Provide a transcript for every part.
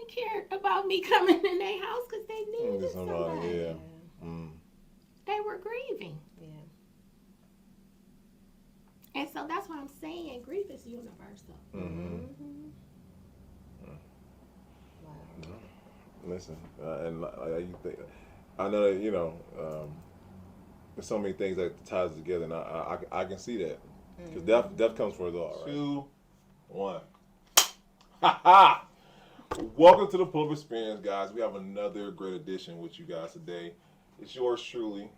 didn't care about me coming in their house because they needed somebody. Yeah. They were grieving. Yeah. And so that's why I'm saying grief is universal. Mm-hmm. Wow. Listen, and you think, I know that there's so many things that ties together, and I can see that because death comes for us all. Right? 2, 1. Ha ha! Welcome to the Public Experience, guys. We have another great edition with you guys today. It's yours truly.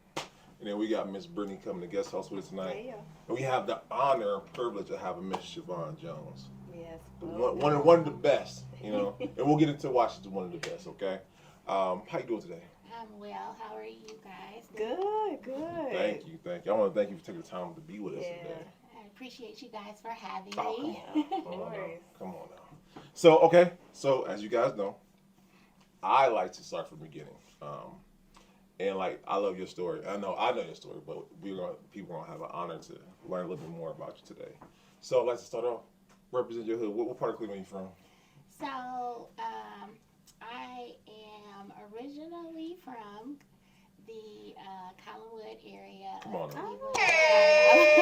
And then we got Miss Brittany coming to guest host with us tonight. Yeah. And we have the honor and privilege of having Miss Shavaun Jones. Yes. One of the best, and we'll get into why she's one of the best, okay? How you doing today? I'm well. How are you guys? Good. Thank you. I want to thank you for taking the time to be with us today. I appreciate you guys for having Oh, me. come on now. So as you guys know, I like to start from the beginning. And I love your story. I know your story, but people are gonna have an honor to learn a little bit more about you today. So I'd like to start off. Represent your hood. What part of Cleveland are you from? So, I am originally from the Collinwood area. Come on now.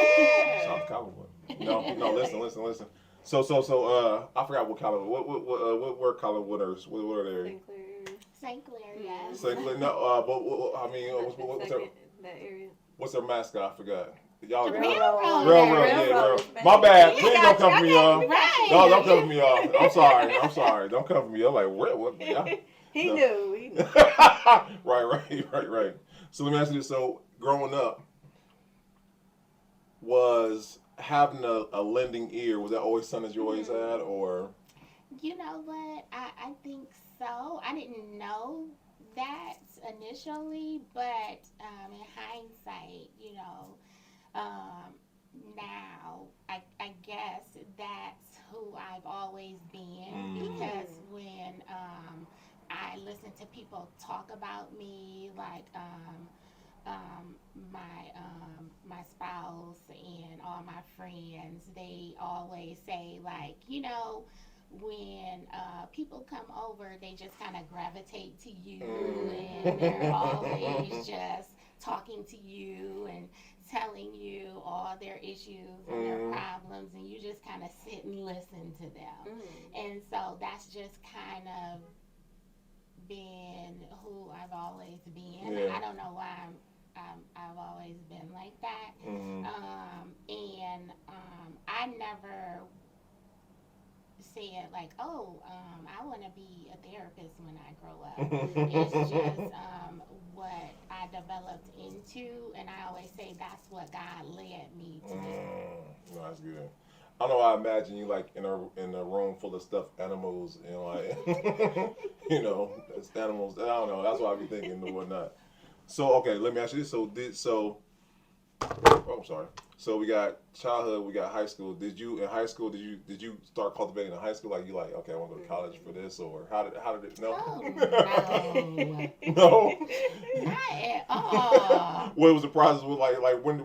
Cleveland, South Collinwood. No. Listen. So, I forgot what Collinwood. What Collinwooders? What are they? St. Clair, yes. St. Clair. No. But I mean, what's their that area? what's their mascot? I forgot. Y'all. Railroad. Yeah. My bad. Please don't come for me, y'all. Right. No, don't come for me, y'all. I'm sorry. Don't come for me. I'm like, what? Yeah. He No. knew. Right. So let me ask you this. So growing up, was having a lending ear, was that always something that you always had, or? You know what? I think so. I didn't know that initially, but in hindsight, now I guess that's who I've always been because when I listen to people talk about me, like my spouse and all my friends, they always say like, when people come over, they just kind of gravitate to you, and they're always just talking to you and telling you all their issues and their problems, and you just kind of sit and listen to them. And so that's just kind of been who I've always been. Yeah. I don't know why I've always been like that. I never said like, I want to be a therapist when I grow up. It's just what I developed into, and I always say that's what God led me to do. That's good. I don't know. I imagine you like in a room full of stuffed animals and like it's animals. I don't know. That's what I be thinking and whatnot. So okay, let me ask you this. I'm sorry. So we got childhood, we got high school. Did you start cultivating in high school? Like okay, I want to go to college for this, or how did it? No. Oh, no. No. Not at all. What was the process with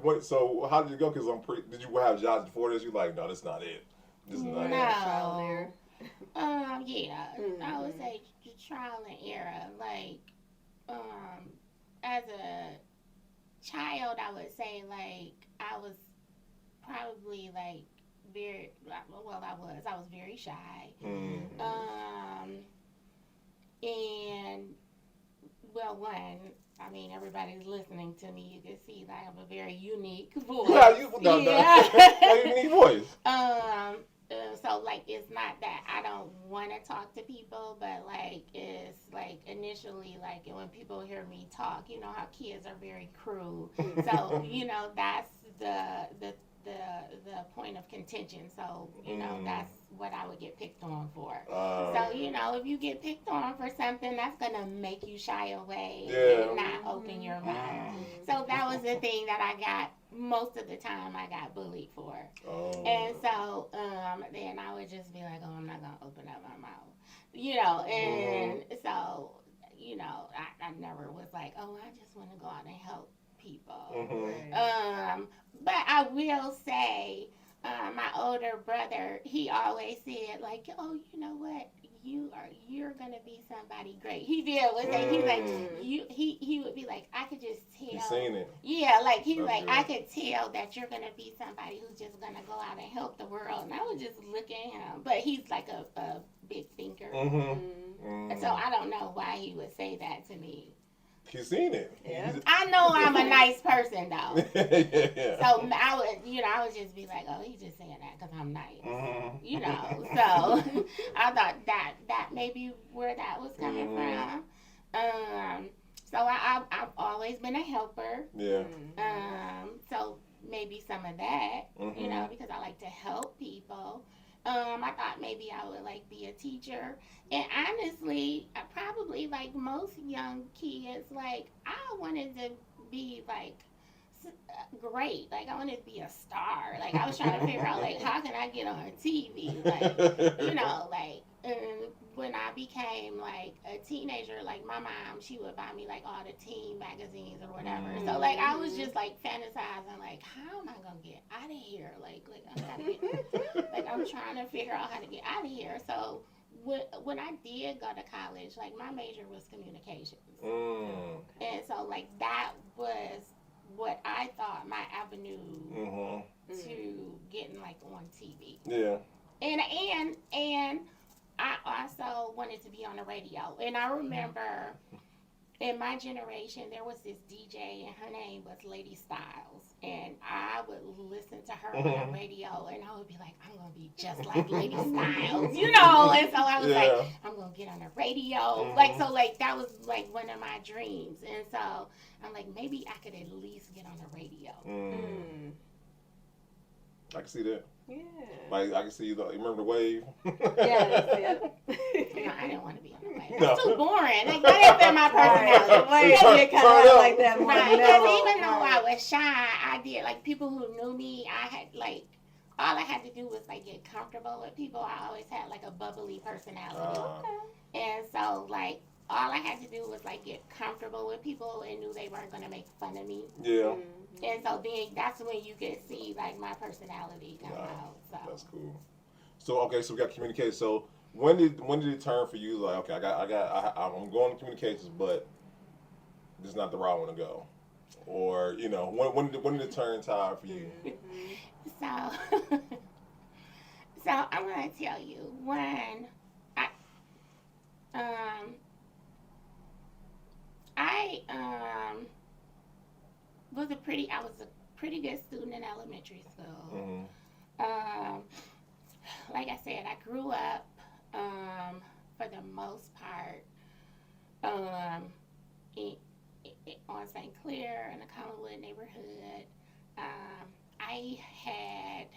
when? So how did you go? Because did you have jobs before this? You like, no, that's not it. This is not it. Trial and error. Yeah. I would say trial and error. Like, as a child, I would say like I was probably like very I was very shy. And I mean, everybody's listening to me. You can see that I have a very unique voice. Yeah, you unique voice. So like it's not that I don't want to talk to people, but like it's like initially like when people hear me talk, you know how kids are very crude. So that's the point of contention. So that's what I would get picked on for. So if you get picked on for something, that's gonna make you shy away and not open your mouth. So that was the thing that I got. Most of the time I got bullied for. And so then I would just be like, I'm not going to open up my mouth. And so, I never was like, I just want to go out and help people. But I will say, my older brother, he always said like, you know what? You're gonna be somebody great. He did. Was like, he was like, he would be like, I could just tell. You seen it. Yeah, like he was That's like, good. I could tell that you're gonna be somebody who's just gonna go out and help the world. And I would just look at him, but he's like a big thinker. And so I don't know why he would say that to me. He's seen it. Yeah. I know I'm a nice person though. Yeah. So I would just be like, oh, he's just saying that because I'm nice. You know, so I thought that may be where that was coming from. So I've always been a helper. Yeah. So maybe some of that, you know, because I like to help people. I thought maybe I would like be a teacher. And honestly, I probably like most young kids, like I wanted to be like great. Like I wanted to be a star. Like I was trying to figure out like how can I get on TV? Like, you know, like when I became like a teenager, like my mom, she would buy me like all the teen magazines or whatever. So like I was just like fantasizing like how am I gonna get out of here? Like I gotta get like I'm trying to figure out how to get out of here. So when I did go to college, like my major was communications. And so like that was what I thought my avenue to getting like on TV. Yeah. And I also wanted to be on the radio. And I remember in my generation, there was this DJ, and her name was Lady Styles. And I would listen to her on the radio, and I would be like, I'm going to be just like Lady Styles, you know? And so I was like, I'm going to get on the radio. Like, so, like, that was, like, one of my dreams. And so I'm like, maybe I could at least get on the radio. I can see that. Yeah. Like I can see you remember the wave? Yeah, that's it. No, I didn't want to be on the wave. That's too boring. Like, that ain't been my personality. Right. Because, Kind of like that more right, mellow. because even though I was shy, I did, like, people who knew me, I had, like, all I had to do was, like, get comfortable with people. I always had, like, a bubbly personality. And so, like, all I had to do was, like, get comfortable with people and knew they weren't going to make fun of me. Yeah. And so then that's when you could see, like, my personality come out. So. That's cool. So, okay, so we got communication. So, when did it turn for you? Like, okay, I'm going to communications, but this is not the route I want to go. Or, you know, when did it turn time for you? So I'm going to tell you, when I was a pretty good student in elementary school. Like I said, I grew up, for the most part, on St. Clair in the Collingwood neighborhood. I had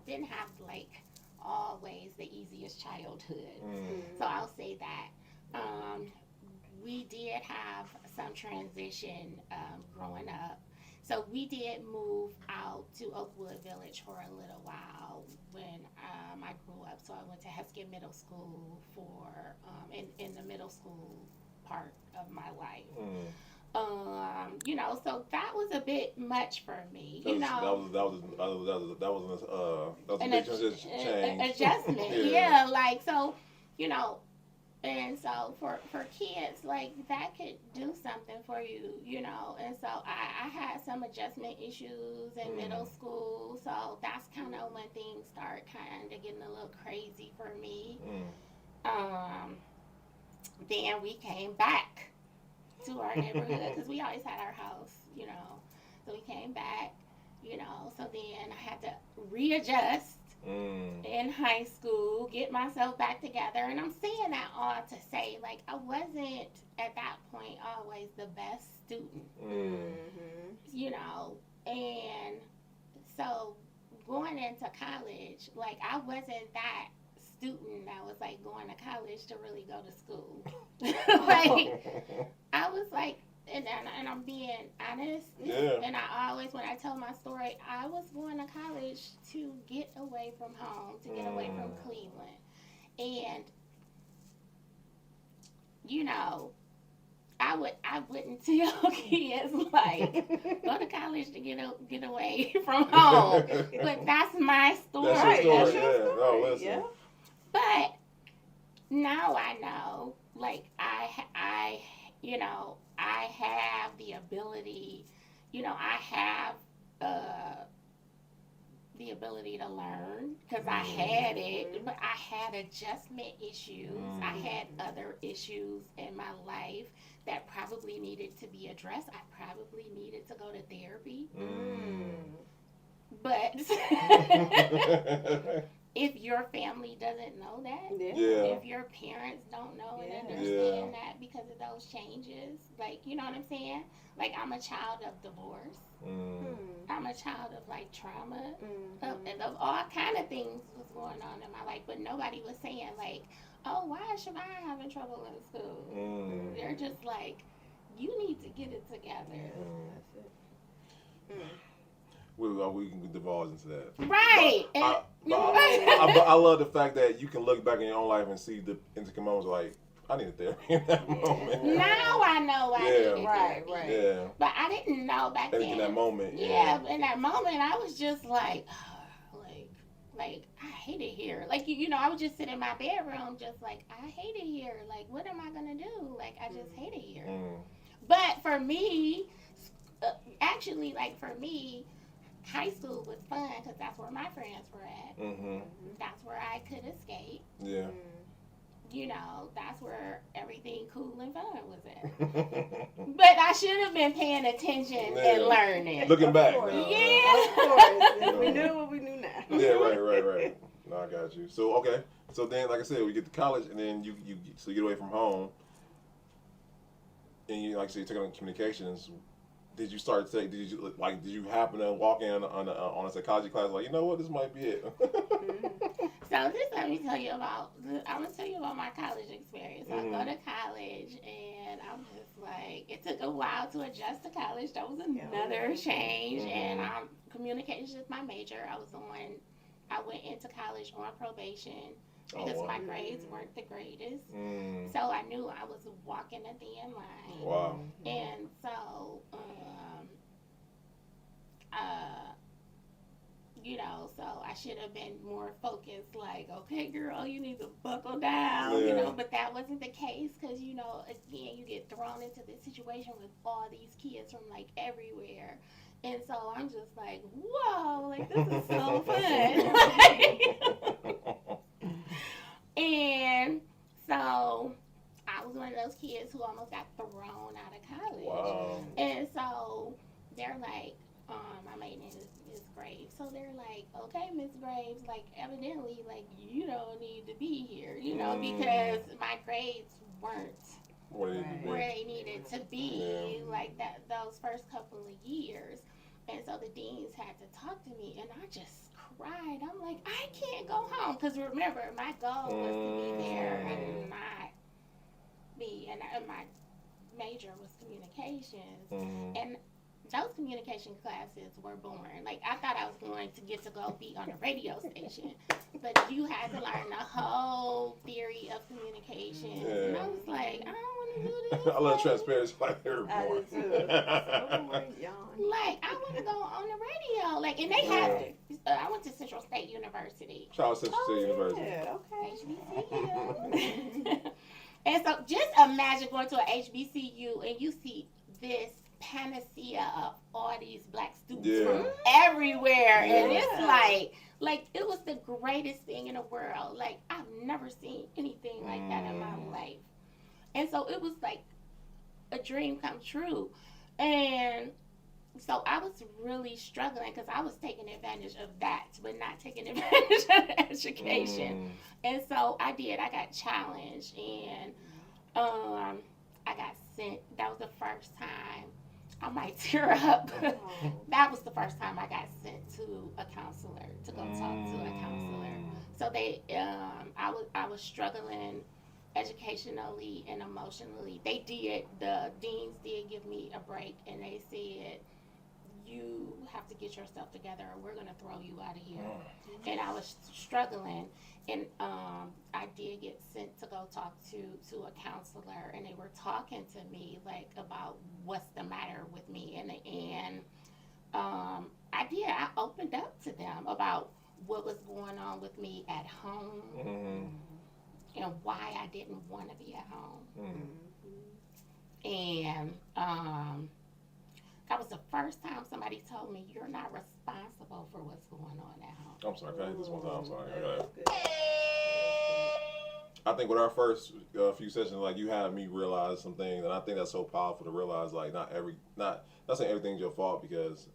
didn't have like always the easiest childhood, so I'll say that. We did have some transition growing up. So we did move out to Oakwood Village for a little while when I grew up. So I went to Heskett Middle School for in the middle school part of my life. You know, so that was a bit much for me. You know, that was a big change. Adjustment. Yeah, like so, you know. And so for kids, like, that could do something for you, you know. And so I had some adjustment issues in middle school. So that's kind of when things start kind of getting a little crazy for me. Then we came back to our neighborhood because we always had our house, you know. So we came back, you know. So then I had to readjust. In high school, get myself back together, and I'm saying that all to say, like, I wasn't at that point always the best student, you know, and so going into college, like, I wasn't that student that was like going to college to really go to school. Like, I was like, and I'm being honest. Yeah. And I always, when I tell my story, I was going to college to get away from home, to get away from Cleveland. And, you know, I wouldn't tell kids, like, go to college to get away from home. But that's my story. That's your story, That's your story. No, listen. Yeah. But now I know, like I have the ability, I have the ability to learn because I had it, but I had adjustment issues. I had other issues in my life that probably needed to be addressed. I probably needed to go to therapy. But if your family doesn't know that, if your parents don't know and understand that because of those changes, like, you know what I'm saying? Like, I'm a child of divorce. I'm a child of, like, trauma. Of all kind of things was going on in my life. But nobody was saying, like, oh, why is Shavaun having trouble in school? They're just like, you need to get it together. We can divulge into that. Right. I love the fact that you can look back in your own life and see the intricate moments like, I need a therapy in that moment. Now I know I needed right. therapy. Yeah. But I didn't know back then. In that moment. Yeah, in that moment, I was just like, like I hate it here. Like, I would just sit in my bedroom just like, I hate it here. Like, what am I going to do? Like, I just hate it here. But for me, actually, like, for me, high school was fun because that's where my friends were at. That's where I could escape. Yeah. That's where everything cool and fun was at. But I should have been paying attention and learning. Looking back. Of course. If we knew what we knew now. Yeah, right. No, I got you. So, okay. So then, like I said, we get to college and then you get away from home. And you, like I said, you took on communications. Did you happen to walk in on a psychology class like, you know what, this might be it? So just let me tell you about, I'm going to tell you about my college experience. I go to college and I'm just like, it took a while to adjust to college. That was another change. And communication is my major. I went into college on probation because my grades weren't the greatest. So I knew I was walking a thin line. Wow. And so, so I should have been more focused, like, okay, girl, you need to buckle down, but that wasn't the case because, again, you get thrown into this situation with all these kids from, like, everywhere. And so I'm just like, whoa, like, this is so fun. And so I was one of those kids who almost got thrown out of college. Wow. And so they're like, my maiden name is Miss Graves. So they're like, okay, Miss Graves, like, evidently, like, you don't need to be here, because my grades weren't where they needed to be, like those first couple of years. And so the deans had to talk to me, and I just cried. I'm like, I can't go home. Because remember, my goal was to be there and not be, and my major was communications. And those communication classes were boring. Like, I thought I was going to get to go be on a radio station, but you had to learn the whole theory of communication. And I was like, I don't want to do this. I love transparency like they're I born. do too. Like, I want to go on the radio. Like, and they had, I went to Central State University. Charles Central State University. Yeah, okay. HBCU. And so just imagine going to an HBCU and you see this panacea of all these black students from everywhere. And it's like it was the greatest thing in the world. Like, I've never seen anything like that in my life. And so it was like a dream come true. And so I was really struggling because I was taking advantage of that, but not taking advantage of the education. And so I got challenged, and I got sent. That was the first time. I might tear up. That was the first time I got sent to a counselor, to go talk to a counselor. So I was struggling educationally and emotionally. The deans did give me a break, and they said, you have to get yourself together or we're going to throw you out of here. And I was struggling, and I did get sent to go talk to a counselor, and they were talking to me like about what's the matter with me, and I opened up to them about what was going on with me at home. and why I didn't want to be at home. Mm. And that was the first time somebody told me you're not responsible for what's going on at home. I'm sorry, can I hit this one time? I'm sorry. That's good. I think with our first few sessions, like you had me realize some things, and I think that's so powerful to realize. Like not saying everything's your fault, because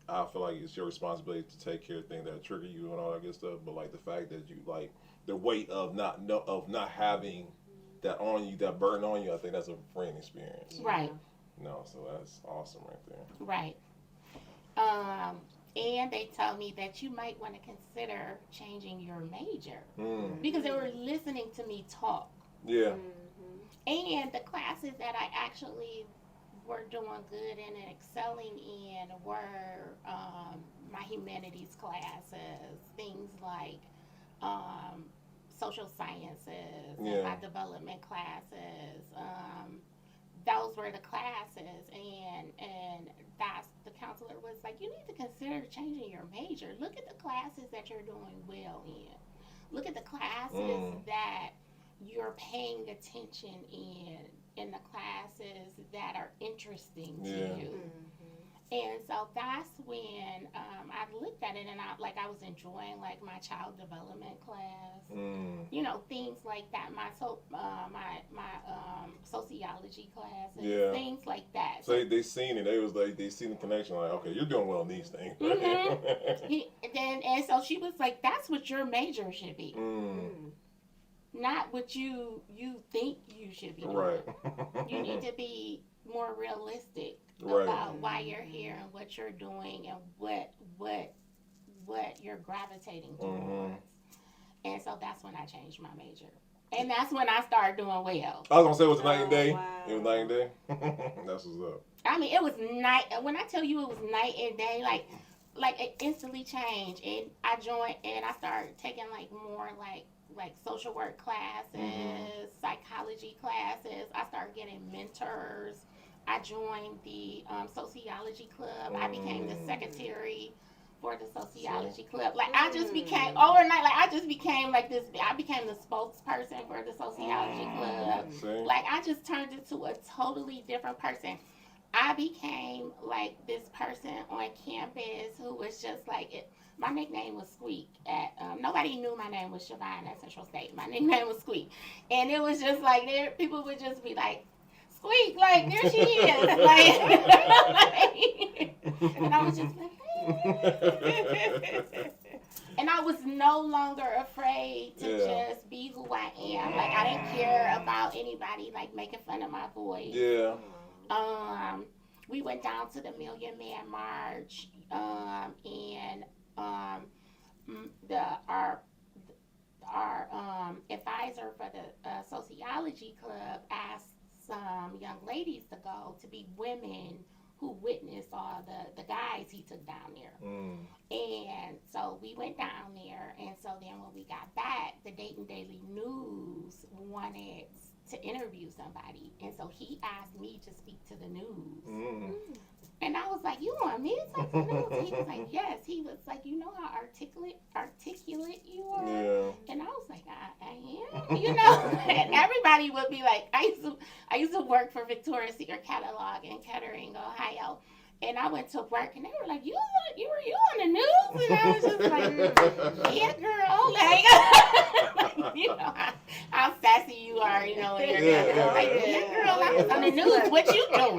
I feel like it's your responsibility to take care of things that trigger you and all that good stuff. But like the fact that you like the weight of not having that on you, that burden on you, I think that's a freeing experience. Right. No, so that's awesome right there. Right. And they told me that you might want to consider changing your major because they were listening to me talk. Yeah. And the classes that I actually were doing good in and excelling in were my humanities classes, things like social sciences, and my development classes. Those were the classes, and that's the counselor was like, you need to consider changing your major. Look at the classes that you're doing well in. Look at the classes that you're paying attention in the classes that are interesting to you. And so that's when I looked at it, and I was enjoying like my child development class, you know, things like that. My sociology classes, things like that. So they seen it. They seen the connection. Like, okay, you're doing well in these things. And so she was like, "That's what your major should be, not what you think you should be doing. Right. You need to be more realistic." About why you're here and what you're doing and what you're gravitating towards. And so that's when I changed my major. And that's when I started doing well. I was gonna say it was night and day. Wow. It was night and day. That's what's up. I mean, it was night. When I tell you it was night and day, like it instantly changed. And I joined and I started taking like more like social work classes, psychology classes. I started getting mentors. I joined the sociology club. I became the secretary for the sociology club. Like I just became overnight. Like I just became like this. I became the spokesperson for the sociology club. Like I just turned into a totally different person. I became like this person on campus who was just like it. My nickname was Squeak. Nobody knew my name was Shavaun at Central State. My nickname was Squeak, and it was just like people would just be like, Squeak, like, there she is. Like, and I was just like, and I was no longer afraid to just be who I am. Like, I didn't care about anybody, like, making fun of my voice. Yeah. We went down to the Million Man March, and our advisor for the sociology club asked some young ladies to go to be women who witnessed all the guys he took down there. And so we went down there, and so then when we got back, the Dayton Daily News wanted to interview somebody, and so he asked me to speak to the news. And I was like, you want me to talk to the news? He was like, yes. He was like, you know how articulate you are? Yeah. And I was like, I am, you know? And everybody would be like, I used to work for Victoria's Secret Catalog in Kettering, Ohio. And I went to work, and they were like, you on the news? And I was just like, yeah, girl. Like, you know, how sassy you are, you know, when you're like, yeah, girl, I was on the news. What you doing?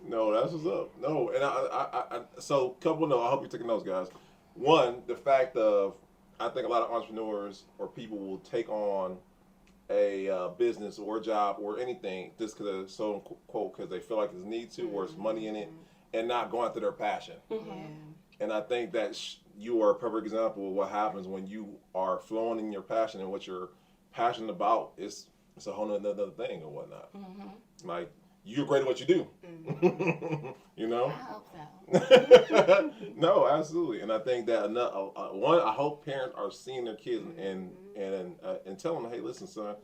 No, that's what's up. No, and I so couple notes. I hope you're taking notes, guys. One, the fact of, I think a lot of entrepreneurs or people will take on a business or a job or anything just because, so quote, because they feel like there's need to or it's money in it, and not going after their passion. And I think that you are a perfect example of what happens when you are flowing in your passion, and what you're passionate about is a whole another thing or whatnot. Like, you're great at what you do. You know? I hope so. No, absolutely. And I think that one, I hope parents are seeing their kids and telling them, hey, listen, son,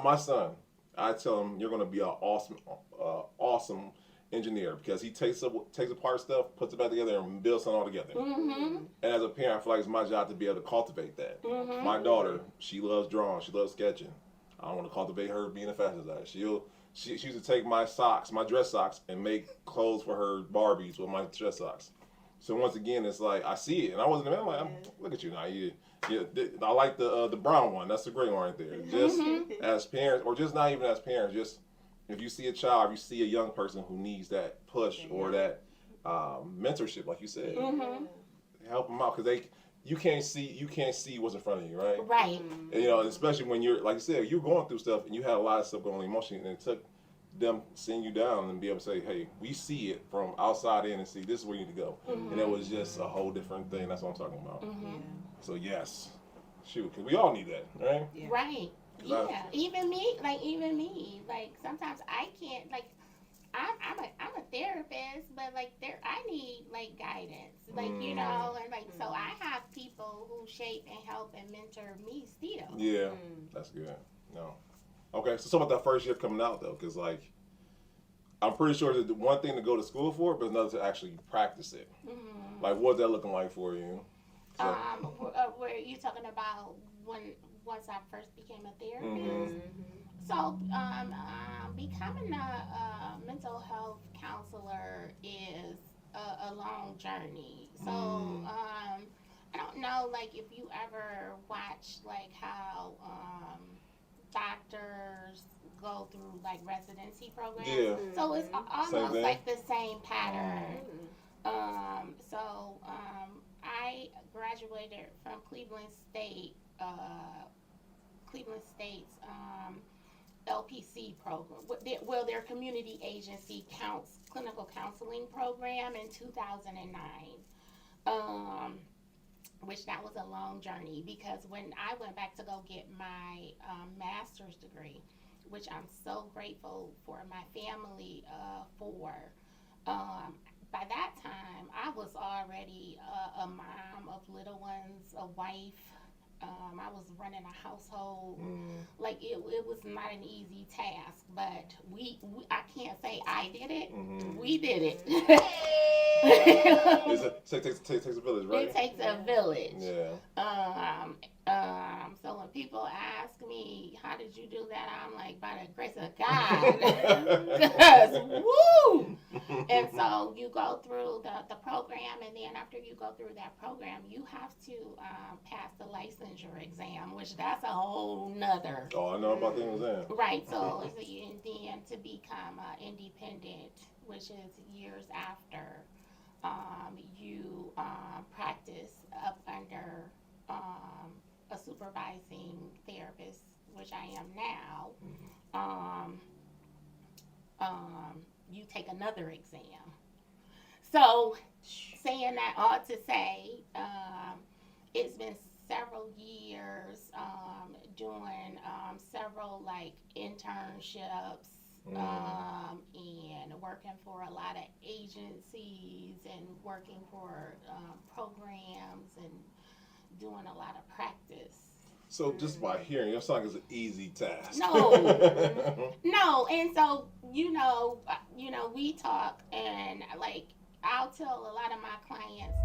my son, I tell him, you're going to be an awesome engineer because he takes apart stuff, puts it back together, and builds something all together. Mm-hmm. And as a parent, I feel like it's my job to be able to cultivate that. Mm-hmm. My daughter, she loves drawing, she loves sketching. I don't want to cultivate her being a fashion designer. She used to take my socks, my dress socks, and make clothes for her Barbies with my dress socks. So once again, it's like I see it, and I wasn't. I'm like, look at you now. I like the brown one. That's a great one right there. Just as parents, or just not even as parents, just if you see a child, if you see a young person who needs that push or that mentorship, like you said, help them out because you can't see what's in front of you, right? Right. And, you know, especially when you're like you said, you're going through stuff and you had a lot of stuff going on emotionally, and it took them seeing you down and be able to say, hey, we see it from outside in and see this is where you need to go. And it was just a whole different thing. That's what I'm talking about. So yes, shoot, because we all need that, right? Yeah. Right. Yeah. Even me, like sometimes I can't, like I'm a therapist, but like I need like guidance, like you know, and like so I have people who shape and help and mentor me still. Yeah, that's good. No. Okay, so about that first shift coming out though, because like I'm pretty sure that the one thing to go to school for, but another to actually practice it. Like, what's that looking like for you? So, were you talking about once I first became a therapist? So, becoming a mental health counselor is a long journey. So, I don't know, like, if you ever watch, like, how doctors go through, like, residency programs. Yeah. So, it's almost like the same pattern. I graduated from Cleveland State's LPC program, their community agency clinical counseling program in 2009. Which that was a long journey because when I went back to go get my master's degree, which I'm so grateful for my family for. By that time, I was already a mom of little ones, a wife. I was running a household. Like it was not an easy task, but I can't say I did it. We did it. it takes a village, right? It takes a village. Yeah. So when people ask me, how did you do that? I'm like, by the grace of God. Because, woo! And so you go through the program, and then after you go through that program, you have to pass the licensure exam, which that's a whole nother. Oh, I know about the exam. Right, so and then to become independent, which is years after, you practice up under a supervising therapist, which I am now. You take another exam. So, saying that all to say, it's been several years doing several like internships and working for a lot of agencies and working for programs and doing a lot of practice. So just by hearing, your song is an easy task. No, and so you know, we talk, and like I'll tell a lot of my clients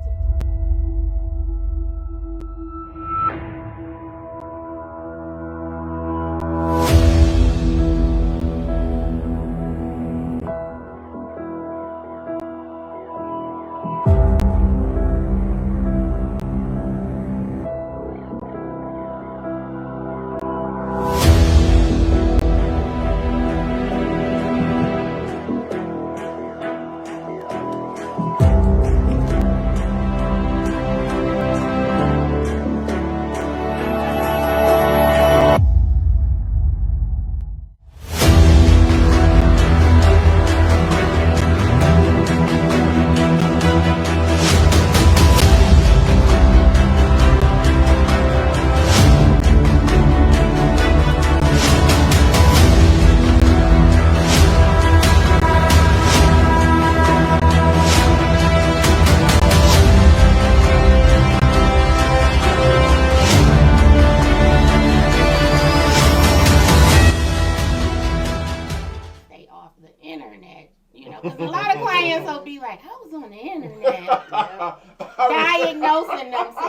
diagnosing themselves. I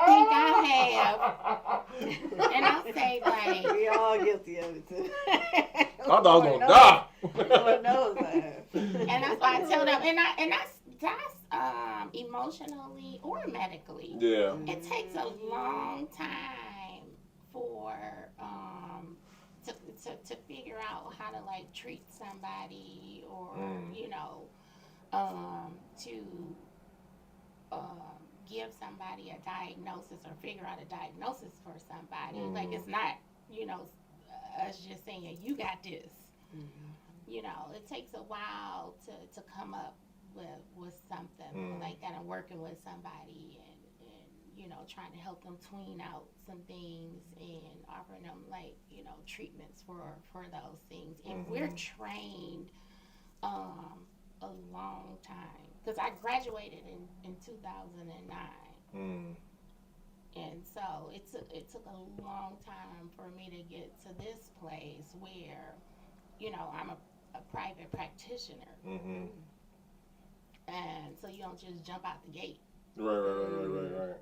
think I have, and I'll say like, We all guilty of it too. I thought I was gonna die. Lord knows I have. and that's why I tell them, and that's emotionally or medically. Yeah. It takes a long time for to figure out how to like treat somebody or to give somebody a diagnosis or figure out a diagnosis for somebody. Like it's not us just saying you got this. It takes a while to come up with something like that and working with somebody and trying to help them tween out some things and offering them like treatments for those things. And we're trained a long time because I graduated in 2009. And so it took a long time for me to get to this place where I'm a private practitioner. And so you don't just jump out the gate. Right.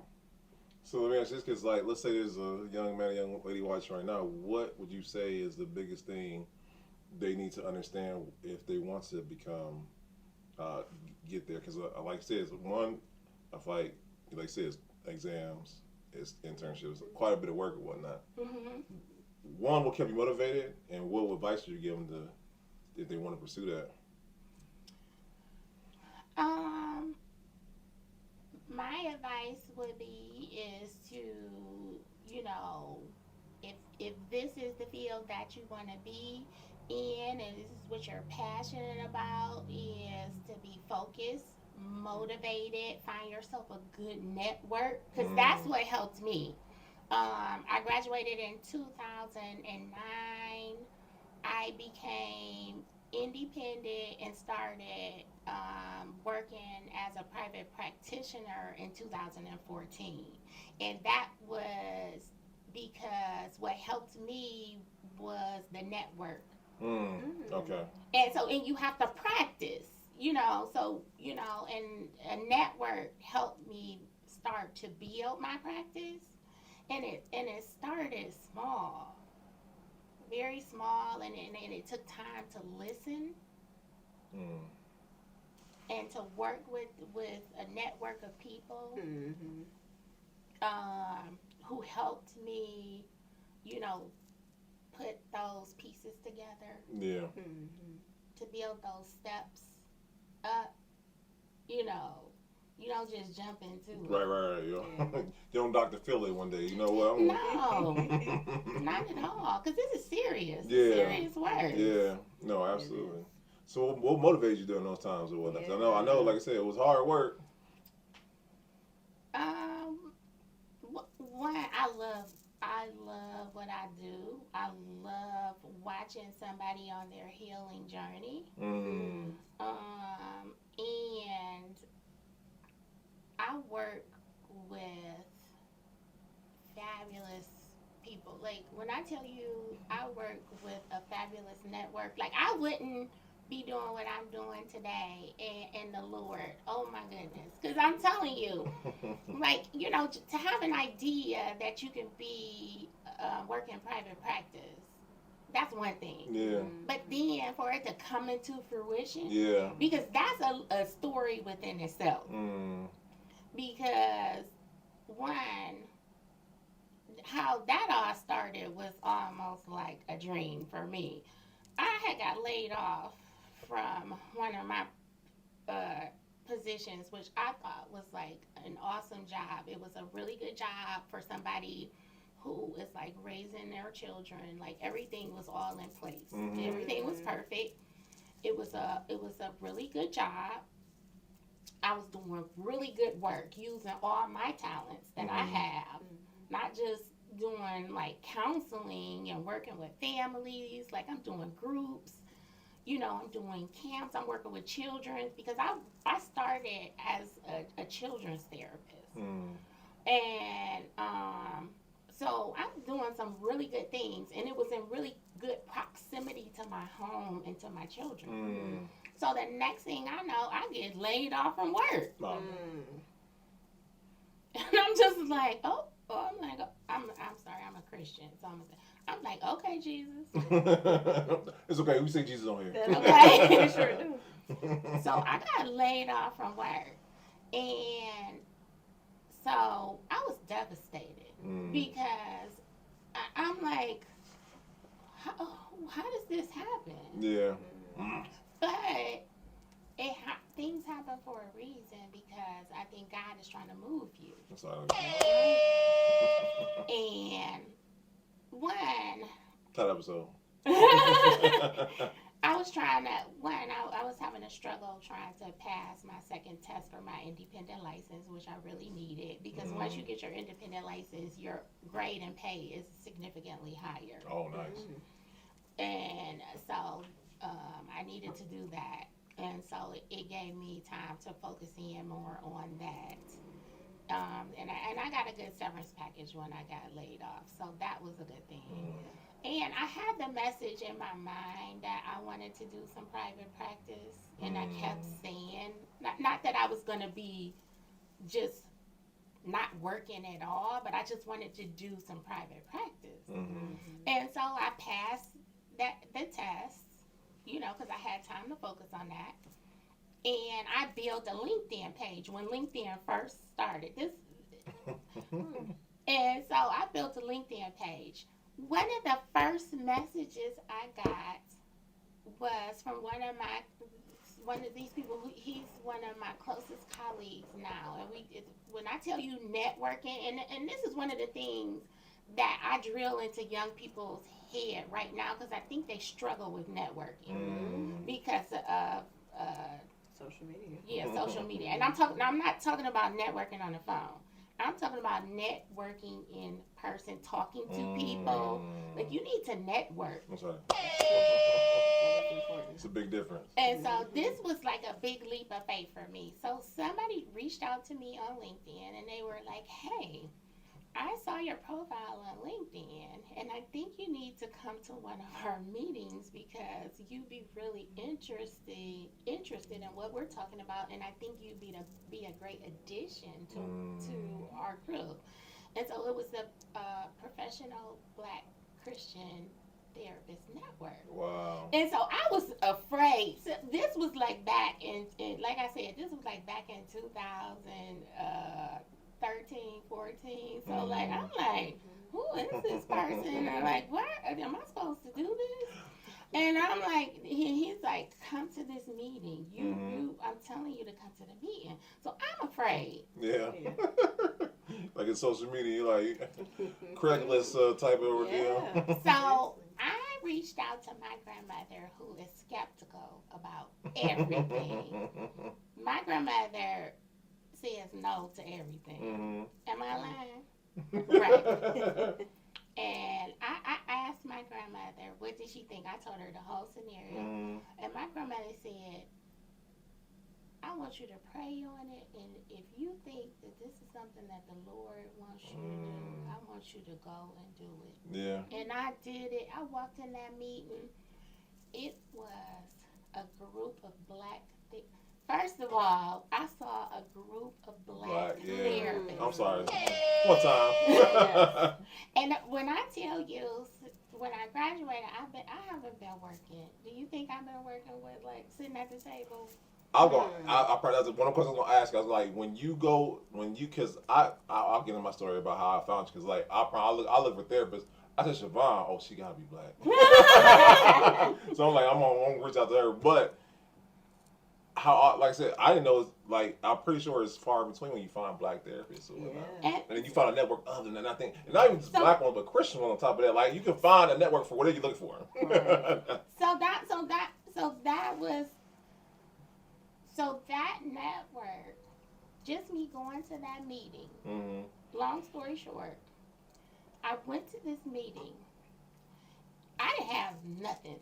So let me ask this, because like, let's say there's a young man, a young lady watching right now. What would you say is the biggest thing they need to understand if they want to become, get there? Because like I said, one, of like I said, exams, it's internships, quite a bit of work and whatnot. One, what kept you motivated, and what advice would you give them if they want to pursue that? My advice would be is to, if this is the field that you want to be in and this is what you're passionate about, is to be focused, motivated, find yourself a good network, because that's what helped me. I graduated in 2009. I became independent and started working as a private practitioner in 2014. And that was because what helped me was the network. Okay. And you have to practice, and a network helped me start to build my practice. And it started small. Very small, and it took time to listen and to work with a network of people who helped me, put those pieces together. Yeah. To build those steps up, you don't just jump into it. Right. You don't Dr. Phil it one day. You know what? No, not at all. Because this is serious. Yeah. Serious work. Yeah. No, absolutely. So what motivates you during those times or whatnot? I know. Like I said, it was hard work. One, I love what I do. I love watching somebody on their healing journey. And I work with fabulous people. Like, when I tell you I work with a fabulous network, like, I wouldn't be doing what I'm doing today and the Lord. Oh, my goodness. Because I'm telling you, like, to have an idea that you can be working private practice, that's one thing. Yeah. But then for it to come into fruition, because that's a story within itself. Because one, how that all started was almost like a dream for me. I had got laid off from one of my positions, which I thought was like an awesome job. It was a really good job for somebody who is like raising their children. Like, everything was all in place. Everything was perfect. It was a really good job. I was doing really good work, using all my talents that I have, not just doing like counseling and working with families. Like, I'm doing groups, I'm doing camps. I'm working with children because I started as a children's therapist. And so I'm doing some really good things, and it was in really good proximity to my home and to my children. So the next thing I know, I get laid off from work. And I'm just like, I'm like, I'm sorry, I'm a Christian. So I'm like, okay, Jesus. It's okay. We say Jesus on here. Okay. We sure do. So I got laid off from work. And so I was devastated because I'm like, how does this happen? Yeah. But things happen for a reason because I think God is trying to move you. That's all. And one. That episode. I was trying to, I was having a struggle trying to pass my second test for my independent license, which I really needed because once you get your independent license, your grade and pay is significantly higher. Oh, nice. And so I needed to do that. And so it gave me time to focus in more on that. And I got a good severance package when I got laid off. So that was a good thing. And I had the message in my mind that I wanted to do some private practice. And I kept saying, not that I was going to be just not working at all, but I just wanted to do some private practice. And so I passed the test, because I had time to focus on that. And I built a LinkedIn page when LinkedIn first started. And so I built a LinkedIn page. One of the first messages I got was from one of these people. He's one of my closest colleagues now. And when I tell you networking, and this is one of the things that I drill into young people's head right now because I think they struggle with networking because of social media. Yeah, social media. And I'm not talking about networking on the phone. I'm talking about networking in person, talking to people. Like, you need to network. I'm sorry. It's a big difference. And so this was like a big leap of faith for me. So somebody reached out to me on LinkedIn and they were like, hey, I saw your profile on LinkedIn and I think you need to come to one of our meetings because you'd be really interested in what we're talking about, and I think you'd be a great addition to our group. And so it was the Professional Black Christian Therapist Network. Wow. And so I was afraid. So this was like back in like I said, this was like back in 2013, 14. So like I'm like, who is this person? I'm like, what am I supposed to do this? And I'm like, he's like, come to this meeting. I'm telling you to come to the meeting. So I'm afraid. Yeah. Like in social media, you like Craigslist type of ordeal. Yeah. So I reached out to my grandmother, who is skeptical about everything. My grandmother says no to everything. Am I lying? Right. And I asked my grandmother, what did she think? I told her the whole scenario. And my grandmother said, I want you to pray on it, and if you think that this is something that the Lord wants you to do, I want you to go and do it. Yeah. And I did it. I walked in that meeting. It was a group of black First of all, I saw a group of black therapists. I'm sorry. One time. And when I tell you, when I graduated, I haven't been working. Do you think I've been working with like sitting at the table? I probably that's one of the questions I was gonna ask. I was like, because I'll get into my story about how I found you. Because like I look for therapists. I said Shavaun, oh, she gotta be black. So I'm like, I'm gonna reach out to her. But like I said, I didn't know. Like I'm pretty sure it's far between when you find black therapists. And then you find a network other than I think, and not even just black ones, but Christian ones on top of that. Like you can find a network for whatever you're looking for. So that network, just me going to that meeting, long story short, I went to this meeting. I didn't have nothing.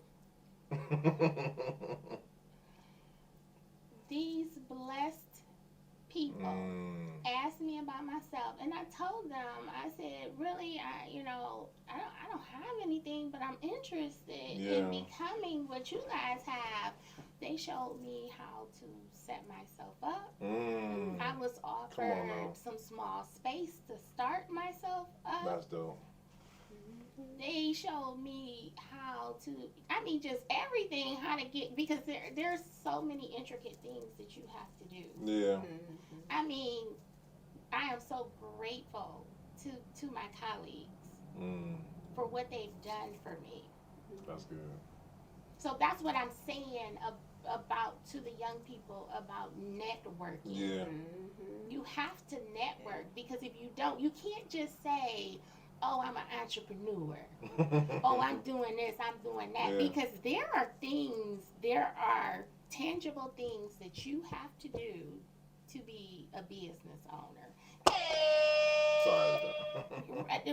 These blessed people asked me about myself, and I told them, I said, really, I don't have anything, but I'm interested in becoming what you guys have. They showed me how to set myself up. I was offered some small space to start myself up. That's dope. They showed me how to, just everything, how to get, because there's so many intricate things that you have to do. Yeah. I am so grateful to my colleagues for what they've done for me. That's good. So that's what I'm saying about to the young people about networking. Yeah. You have to network, because if you don't, you can't just say, oh, I'm an entrepreneur. Oh, I'm doing this, I'm doing that. Yeah. Because there are tangible things that you have to do to be a business owner. Sorry.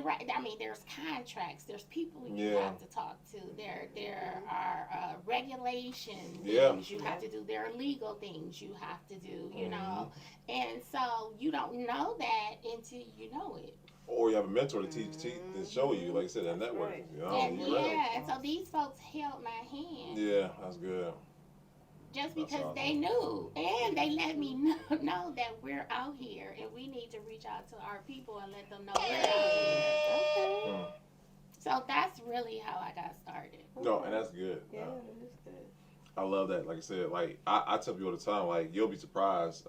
Right. There's contracts. There's people you have to talk to. There are regulations. Things you have to do. There are legal things you have to do. You know, and so you don't know that until you know it. Or you have a mentor to teach and show you, like I said, that network. Right. You know, and so these folks held my hand. Yeah, that's good. Just because they knew, and they let me know that we're out here, and we need to reach out to our people and let them know we're out here. Okay. So that's really how I got started. No, and that's good. Yeah, that is good. I love that. Like I said, like I tell people all the time, like you'll be surprised.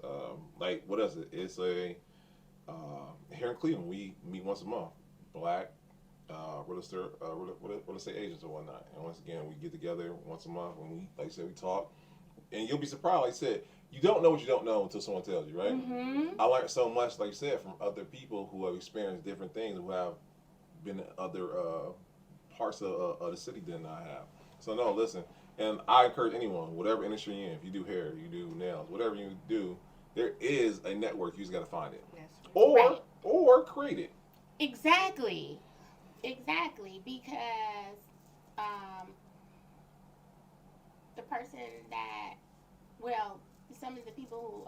Like what is it? It's a here in Cleveland we meet once a month, Black real estate agents or whatnot. And once again, we get together once a month and we, like I said, we talk. And you'll be surprised, like I said, you don't know what you don't know until someone tells you, right? I learned so much, like you said, from other people who have experienced different things, who have been in other parts of the city than I have. So no, listen, and I encourage anyone, whatever industry you're in, if you do hair, you do nails, whatever you do, there is a network. You just got to find it, or create it. Exactly, because the person that, some of the people who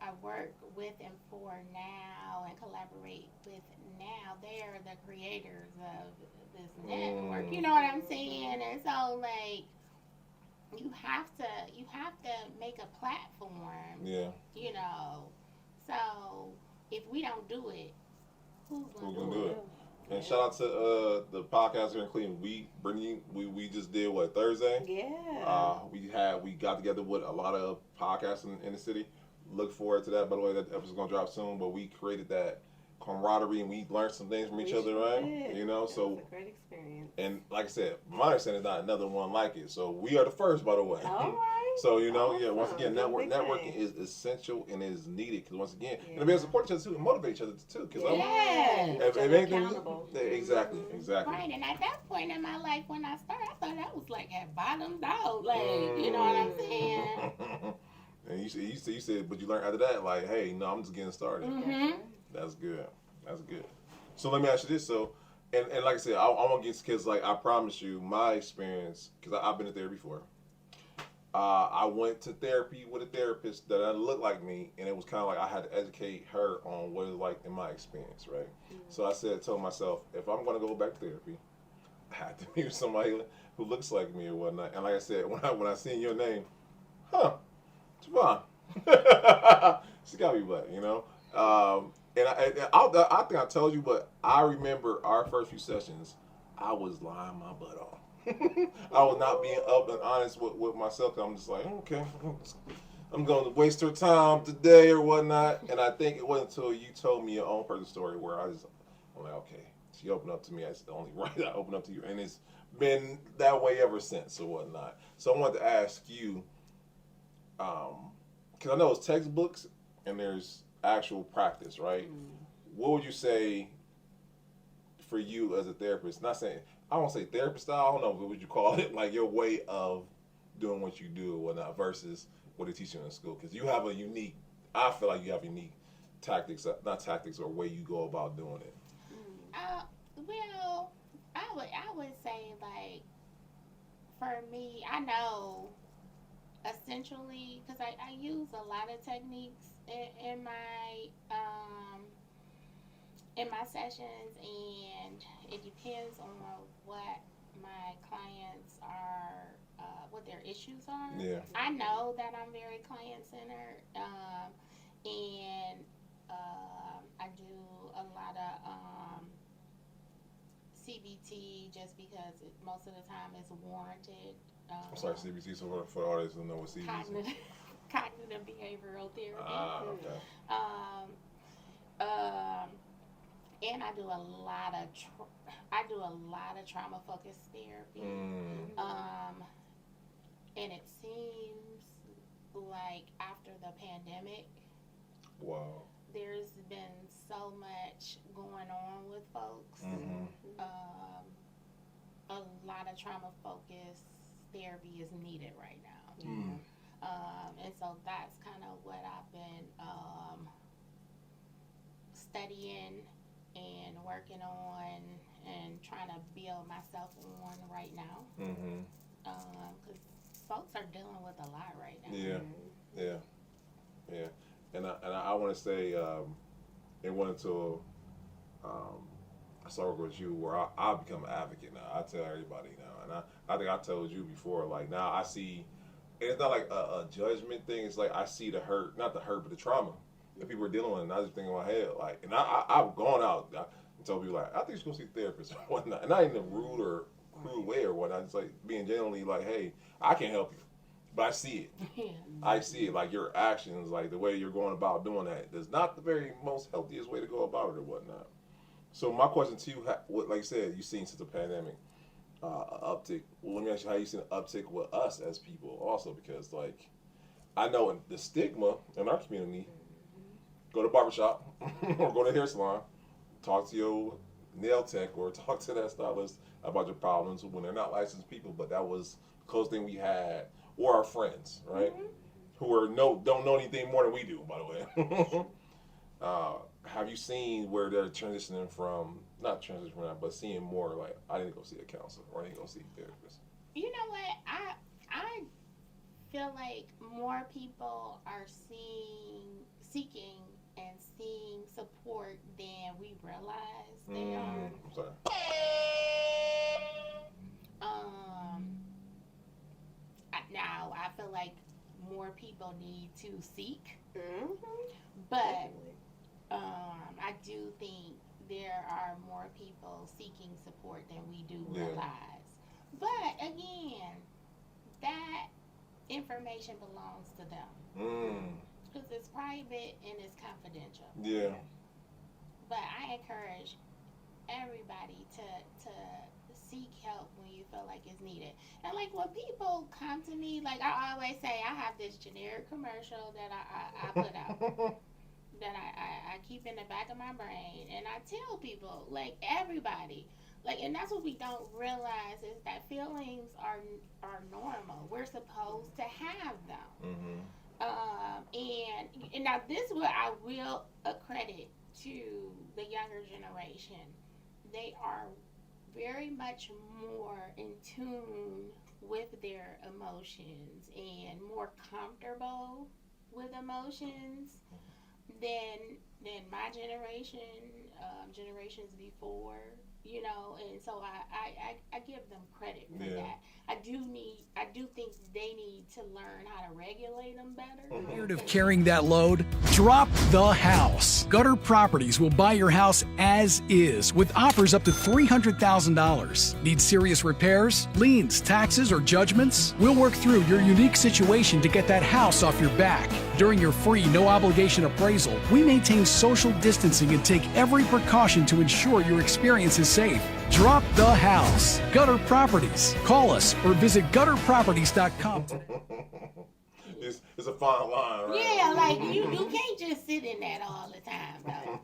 I work with and for now and collaborate with now, they're the creators of this network. You know what I'm saying? And so, like, you have to make a platform. Yeah. You know, so if we don't do it, who's gonna do it? And shout out to the podcast here in Cleveland. We just did what, Thursday? Yeah. We got together with a lot of podcasts in the city. Look forward to that. By the way, that episode's gonna drop soon. But we created that camaraderie and we learned some things from each other, right? Did. You know, It so was a great experience. And like I said, my understanding is not another one like it. So we are the first, by the way. All right. So you know, awesome. once again, networking is essential and is needed because once again, and to be able to support each other too and motivate each other too. Because if anything, accountable. Exactly. Right, and at that point in my life when I started, I thought I was like had bottomed out, like you know what I'm saying. And you said, but you learned after that, like, hey, no, I'm just getting started. That's good. That's good. So let me ask you this. So, and like I said, I want to get, because like I promise you, my experience, because I've been to therapy before. I went to therapy with a therapist that looked like me, and it was kind of like I had to educate her on what it's like in my experience, right? So I told myself, if I'm going to go back to therapy, I have to meet somebody who looks like me or whatnot. And like I said, when I seen your name, Shavaun, she got me black, you know. And I think I told you, but I remember our first few sessions, I was lying my butt off. I was not being up and honest with myself. I'm just like, okay, I'm going to waste her time today or whatnot. And I think it wasn't until you told me your own personal story where I'm like, okay, she opened up to me. It's the only right I opened up to you. And it's been that way ever since or whatnot. So I wanted to ask you, because I know it's textbooks and there's actual practice, right? What would you say for you as a therapist? Not saying, I don't say therapist style, I don't know, what would you call it? Like your way of doing what you do or whatnot versus what they teach you in school. Because you have I feel like you have unique tactics, not tactics, or way you go about doing it. Well, I would say, like, for me, I know essentially, because I use a lot of techniques in my sessions, and it depends on what my clients are, what their issues are. Yeah. I know that I'm very client centered, and I do a lot of CBT just because most of the time it's warranted. I'm sorry, CBT. So for the audience who know what CBT is. Cognitive behavioral therapy. Okay. And I do a lot of trauma focused therapy. And it seems like after the pandemic, Wow. there's been so much going on with folks. A lot of trauma focused therapy is needed right now. And so that's kind of what I've been studying and working on and trying to build myself on right now. Because folks are dealing with a lot right now. Yeah. And I want to say, it went into a circle with you where I become an advocate now. I tell everybody now, and I think I told you before. Like now, I see, and it's not like a judgment thing. It's like I see the hurt, not the hurt, but the trauma that people are dealing with. And I just think in my head, like, and I've gone out and told people like, I think you should go see a therapist or whatnot, and not in a rude or cruel way or whatnot. It's like being genuinely like, hey, I can't help you. But I see it. I see it, like your actions, like the way you're going about doing that. It's not the very most healthiest way to go about it or whatnot. So my question to you, like you said, you've seen since the pandemic, an uptick. Well, let me ask you how you seen an uptick with us as people also, because like I know the stigma in our community, go to barbershop or go to hair salon, talk to your nail tech or talk to that stylist about your problems when they're not licensed people, but that was the closest thing we had. Or our friends, right? Who are don't know anything more than we do, by the way. Have you seen where they're transitioning from, not transitioning from that, but seeing more like, I need to go see a counselor or I need to go see a therapist? You know what? I feel like more people are seeking and seeing support than we realize they are. I'm sorry. Now, I feel like more people need to seek, but I do think there are more people seeking support than we do realize. But again, that information belongs to them because it's private and it's confidential. Yeah. But I encourage everybody to seek help when you feel like it's needed. And like when people come to me, like I always say, I have this generic commercial that I put out that I keep in the back of my brain, and I tell people, like everybody, like, and that's what we don't realize is that feelings are normal. We're supposed to have them. And now this is what I will accredit to the younger generation. They are very much more in tune with their emotions and more comfortable with emotions than my generation, generations before, you know, and so I give them credit for that. I do think they need to learn how to regulate them better. Tired of carrying that load? Drop the house. Gutter Properties will buy your house as is with offers up to $300,000. Need serious repairs, liens, taxes, or judgments? We'll work through your unique situation to get that house off your back. During your free, no-obligation appraisal, we maintain social distancing and take every precaution to ensure your experience is safe. Drop the house. Gutter Properties. Call us or visit gutterproperties.com today. It's a fine line, right? Yeah, like you can't just sit in that all the time, though.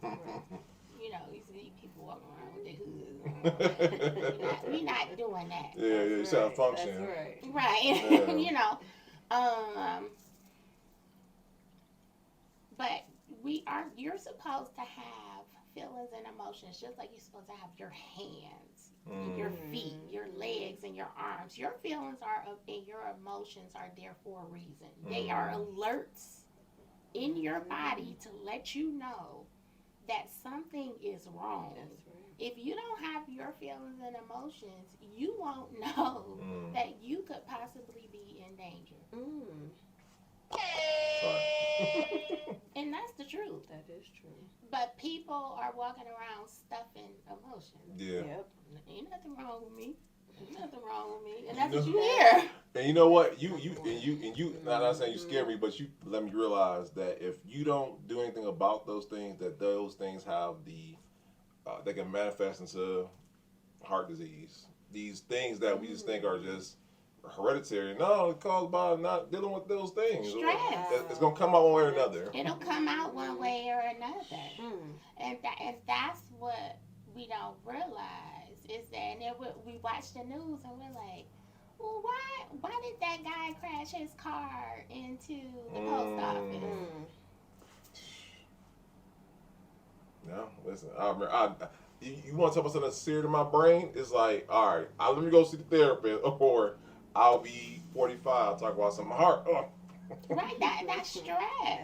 You know, you see people walking around with their hoods. We're not doing that. Yeah, you sound function. That's right. Right. Yeah. You know. But you're supposed to have feelings and emotions just like you're supposed to have your hands, your feet, your legs, in your arms. Your feelings and your emotions are there for a reason. They are alerts in your body to let you know that something is wrong. That's right. If you don't have your feelings and emotions, you won't know that you could possibly be in danger. Sorry. And that's the truth. That is true. But people are walking around stuffing emotions. Yeah. Yep. Ain't nothing wrong with me. Ain't nothing wrong with me. And You that's what know- you hear. And you know what? You not saying you scare me, but you let me realize that if you don't do anything about those things, that those things have they can manifest into heart disease. These things that we just think are just hereditary. No, it's caused by not dealing with those things. Stress. It's gonna come out one way or another. It'll come out one way or another. And that's what we don't realize is that, and then we watch the news and we're like, well, why did that guy crash his car into the post office? No, listen. I remember. You want to talk about something that's seared in my brain? It's like, all right, let me go see the therapist, or I'll be 45 talk about some heart. Right, that's stress.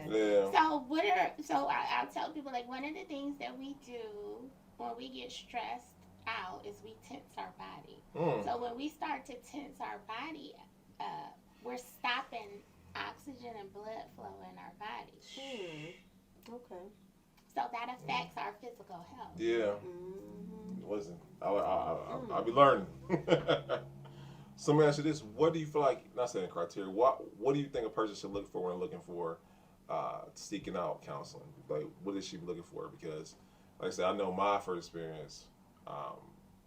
Yeah. So I'll tell people, like, one of the things that we do when we get stressed out is we tense our body. So when we start to tense our body up, we're stopping oxygen and blood flow in our body. Okay. So that affects our physical health. Yeah. Listen, I'll be learning. So let me ask you this: what do you feel like? Not saying criteria. What do you think a person should look for when looking for seeking out counseling? Like, what is she looking for? Because, like I said, I know my first experience,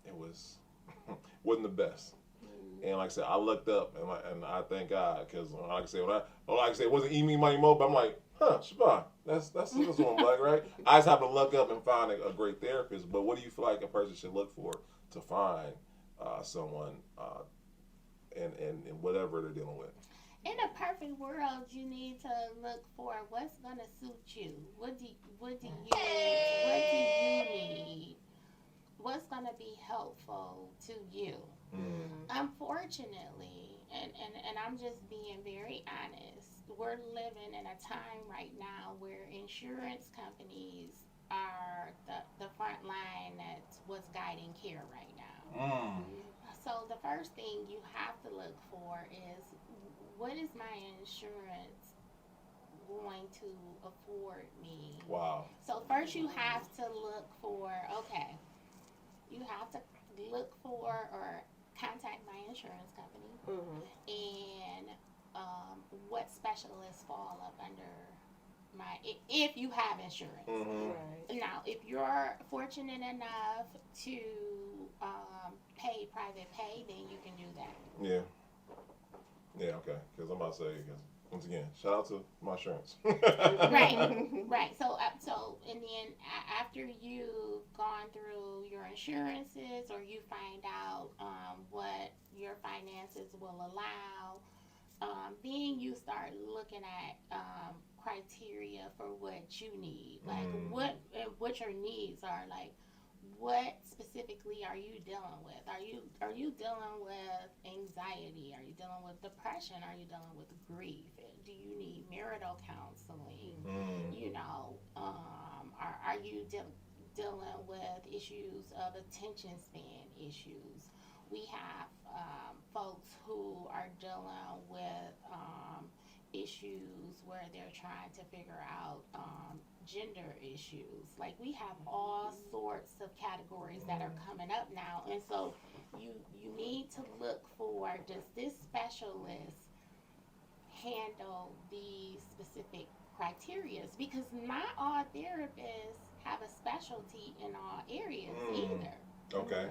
it wasn't the best. And like I said, I looked up and I thank God because, like I said, it wasn't Emi Money Mo, but I'm like, Shavaun, that's what's on black, right? I just happen to look up and find a great therapist. But what do you feel like a person should look for to find someone in whatever they're dealing with? In a perfect world, you need to look for what's gonna suit you. What do you need? What's gonna be helpful to you? Unfortunately, and I'm just being very honest, we're living in a time right now where insurance companies are the front line that's what's guiding care right now. So the first thing you have to look for is, what is my insurance going to afford me? Wow. So first you have to look for, you have to look for or contact my insurance company and what specialists fall up under if you have insurance. Right. Now, if you're fortunate enough to pay private pay, then you can do that. Yeah, okay. Because I'm about to say, once again, shout out to my insurance. Right. So, and then after you've gone through your insurances, or you find out what your finances will allow, then you start looking at criteria for what you need, like what your needs are, like what specifically are you dealing with? Are you dealing with anxiety? Are you dealing with depression? Are you dealing with grief? Do you need marital counseling? You know, are you dealing with issues of attention span issues? We have folks who are dealing with issues where they're trying to figure out gender issues. Like, we have all sorts of categories that are coming up now, and so you need to look for, does this specialist handle these specific criterias? Because not all therapists have a specialty in all areas either. Okay.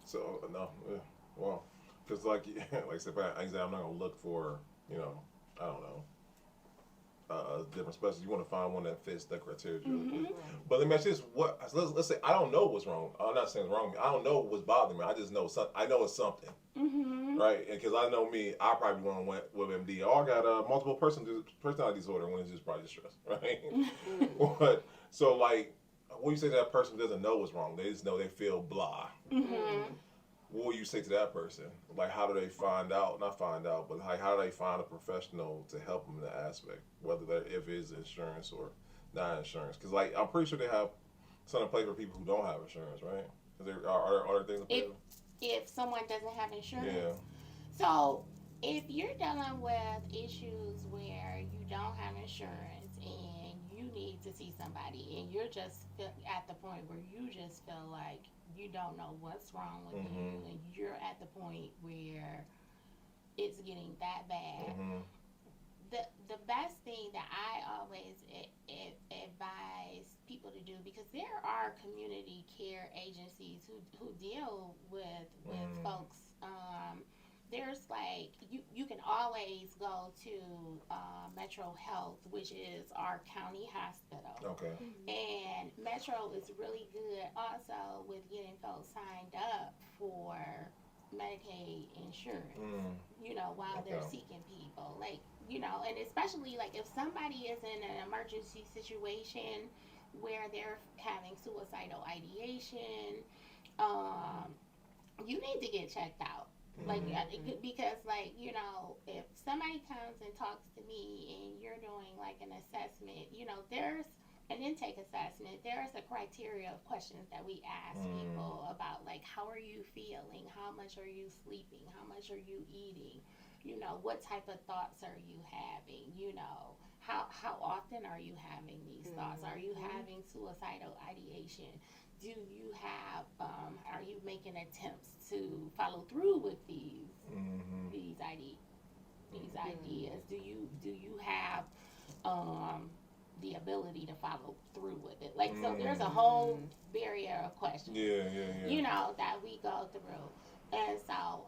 So well, because like I said, I'm not gonna look for, I don't know, a different specialist. You want to find one that fits the criteria. But let me ask you this: let's say I don't know what's wrong. I'm not saying it's wrong with me. I don't know what's bothering me. I just know I know it's something, right? Because I know me, I probably went with MD. Oh, I got multiple personality disorder when it's just probably just stress, right? But so, like, when you say that person doesn't know what's wrong, they just know they feel blah. what will you say to that person? Like, how do they find out? Not find out, but like, how do they find a professional to help them in that aspect, whether if it's insurance or not insurance? Because like, I'm pretty sure they have something in place for people who don't have insurance, right? Are there things in place? If someone doesn't have insurance. Yeah. So if you're dealing with issues where you don't have insurance and you need to see somebody and you're just at the point where you just feel like you don't know what's wrong with you and you're at the point where it's getting that bad, the best thing that I always advise people to do, because there are community care agencies who deal with folks. There's like you can always go to Metro Health, which is our county hospital. Okay. And Metro is really good also with getting folks signed up for Medicaid insurance, you know, while they're seeking people. Like, you know, and especially like if somebody is in an emergency situation where they're having suicidal ideation, you need to get checked out. Like, because, like, you know, if somebody comes and talks to me and you're doing, like, an assessment, you know, there's an intake assessment. There's a criteria of questions that we ask people about, like, how are you feeling? How much are you sleeping? How much are you eating? You know, what type of thoughts are you having? You know, how often are you having these thoughts? Are you having suicidal ideation? Do you have, are you making attempts to follow through with these ideas? Do you have the ability to follow through with it? Like, so there's a whole barrier of questions, you know, that we go through. And so,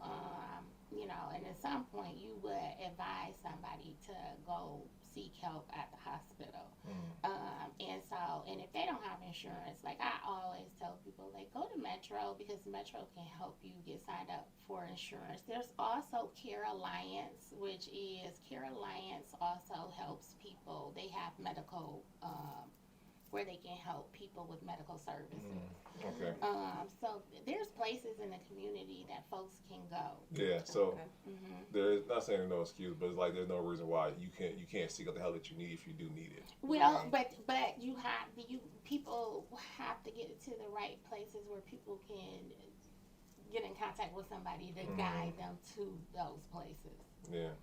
you know, and at some point you would advise somebody to go seek help at the hospital. And so, and if they don't have insurance, like I always tell people, like, go to Metro, because Metro can help you get signed up for insurance. There's also Care Alliance, which is Care Alliance also helps people. They have medical, where they can help people with medical services. Okay. So there's places in the community that folks can go. Yeah. So there's not saying no excuse, but it's like there's no reason why you can't seek out the help that you need if you do need it. Well, but people have to get to the right places where people can get in contact with somebody to guide them to those places. Yeah.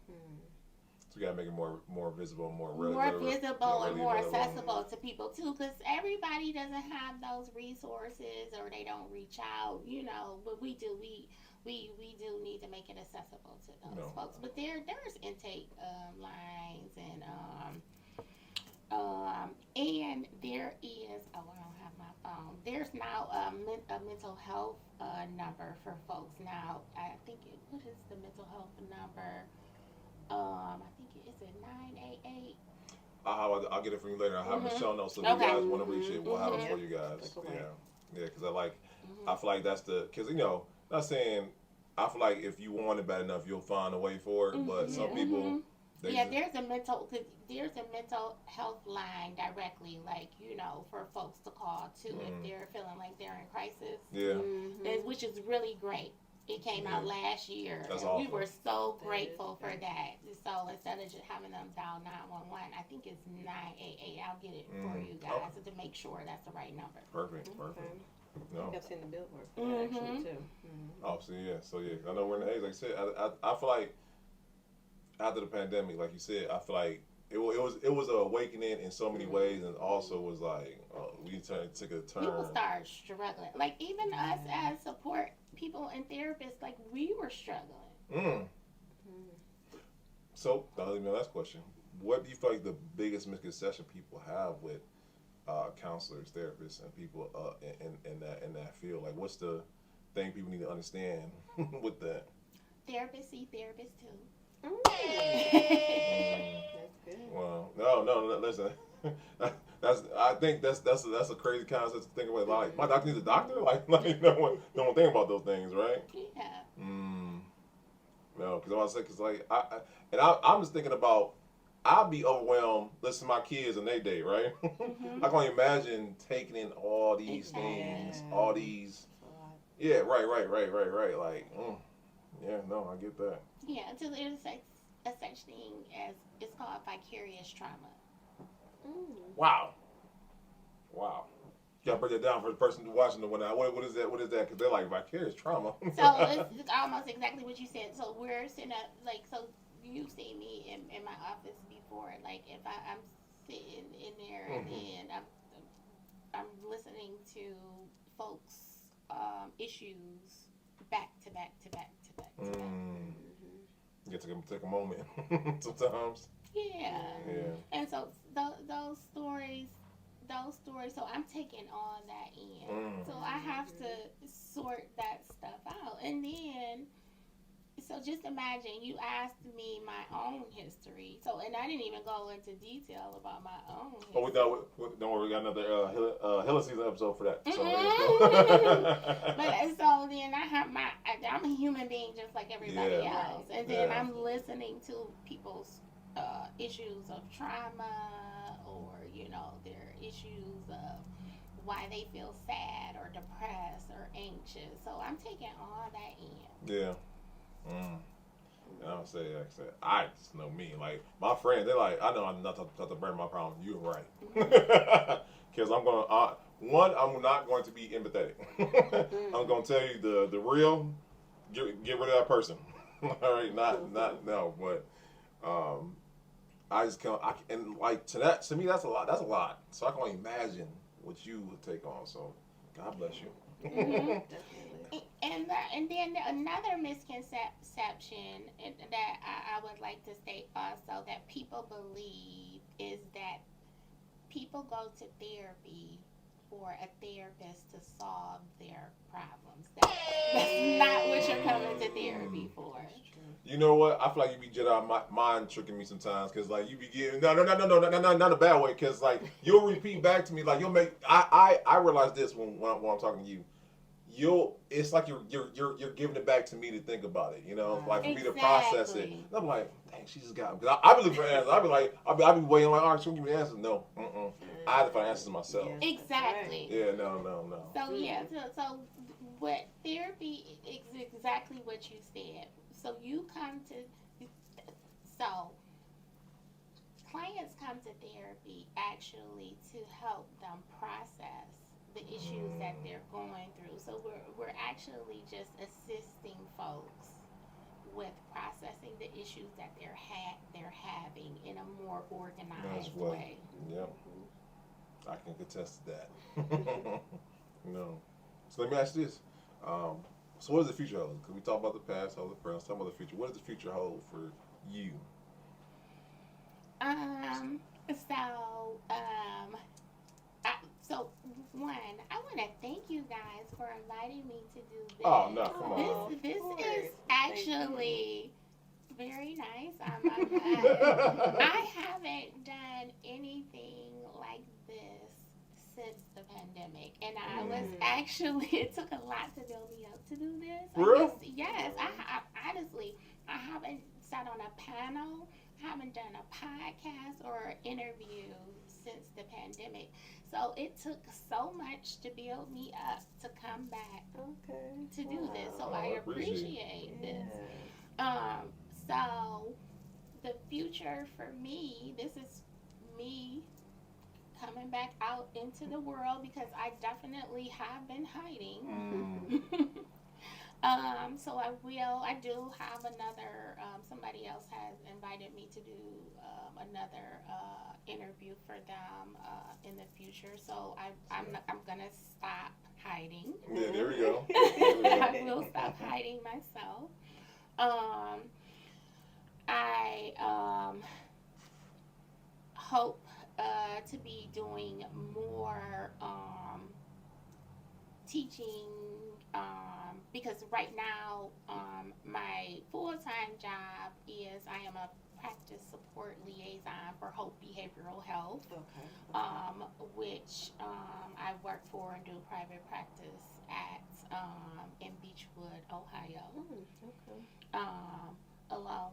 So you gotta make it more visible, more visible, and more accessible to people too, because everybody doesn't have those resources or they don't reach out, you know. But we do need to make it accessible to those folks. But there's intake lines and there is I don't have my phone. There's now a mental health number for folks now. I think what is the mental health number? I think it's a 988. I'll get it from you later. I'll have the show notes, so if you guys want to reach it, we'll have it for you guys. Yeah, because I feel like that's because, you know, not saying, I feel like if you want it bad enough, you'll find a way for it, but some people, there's a mental health line directly, like, you know, for folks to call too if they're feeling like they're in crisis. Which is really great. It came out last year. That's and awesome. We were so grateful for that. So instead of just having them dial 911, I think it's 988. I'll get it for you guys to make sure that's the right number. Perfect. No. I think I've seen the billboard for that actually too. Oh, so I know we're in the age. Like I said, I feel like after the pandemic, like you said, I feel like it was an awakening in so many ways, and also was like we took a turn. People started struggling. Like even us as support people and therapists, like we were struggling. So that'll leave me the last question. What do you feel like the biggest misconception people have with counselors, therapists, and people in that field? Like, what's the thing people need to understand with that? Therapists see therapists too. That's good. Well, no, listen. I think that's a crazy concept to think about. Like, my doctor needs a doctor. Like no one think about those things, right? Yeah. No, because like I'm just thinking about, I'd be overwhelmed listening to my kids and they day, right? I can only imagine taking in all these things, all these Yeah, right. Like, yeah, no, I get that. Yeah, until there's a such thing as it's called vicarious trauma. Wow. You gotta break that down for the person watching the one now. What is that? What is that? Because they're like vicarious trauma. So it's almost exactly what you said. So we're sitting up, like, so you've seen me in my office before. Like, if I'm sitting in there and I'm listening to folks' issues back to back to back to back to back. You get to take a moment sometimes. Yeah. Yeah. And so those stories. So I'm taking all that in. So I have to sort that stuff out. And then, so just imagine you asked me my own history. So, and I didn't even go into detail about my own history. Oh, don't worry, we got another Hilla season episode for that. So, But so then I'm a human being just like everybody else. And then I'm listening to people's issues of trauma, or their issues of why they feel sad or depressed or anxious. So I'm taking all that in. Yeah. I don't say like I said. I just know me. Like my friends, they're like, I know I'm not to burn my problem. You're right. Because I'm not going to be empathetic. I'm going to tell you the real. Get rid of that person. All right, no, but I just can't. And like to me, that's a lot. That's a lot. So I can only imagine what you would take on. So God bless you. Definitely. And then another misconception that I would like to state also that people believe is that people go to therapy for a therapist to solve their problems. That's not what you're coming to therapy for. You know what? I feel like you be Jedi mind tricking me sometimes, cause like you be getting no, not in a bad way, cause like you'll repeat back to me, like you'll make I realize this when I'm talking to you. It's like you're giving it back to me to think about it, like for me to process it. And I'm like, dang, she just got me. I be looking for answers. I be waiting like, all right, she'll give me the answers. No, I have to find answers myself. Yeah. Exactly. Yeah, no. So yeah, so what therapy is exactly what you said. So clients come to therapy actually to help them process the issues that they're going through. So we're actually just assisting folks with processing the issues that they're having in a more organized way. Yep. I can contest to that. No. So let me ask you this. So what does the future hold? Because we talk about the past, hold the present, talk about the future. What does the future hold for you? So one, I want to thank you guys for inviting me to do this. Oh no, come on. This is actually very nice. I haven't done anything like this since the pandemic, and I was actually, it took a lot to build me up to do this. Really? Yes. I honestly, I haven't sat on a panel, I haven't done a podcast or interview since the pandemic. So it took so much to build me up to come back to do this. So I appreciate this. So the future for me, this is me coming back out into the world because I definitely have been hiding. So I do have another, somebody else has invited me to do another interview for them in the future. So I'm gonna stop hiding. Yeah, there we go. I will stop hiding myself. I hope to be doing more teaching, because right now my full-time job is I am a practice support liaison for Hope Behavioral Health, which I work for and do private practice at in Beechwood, Ohio, along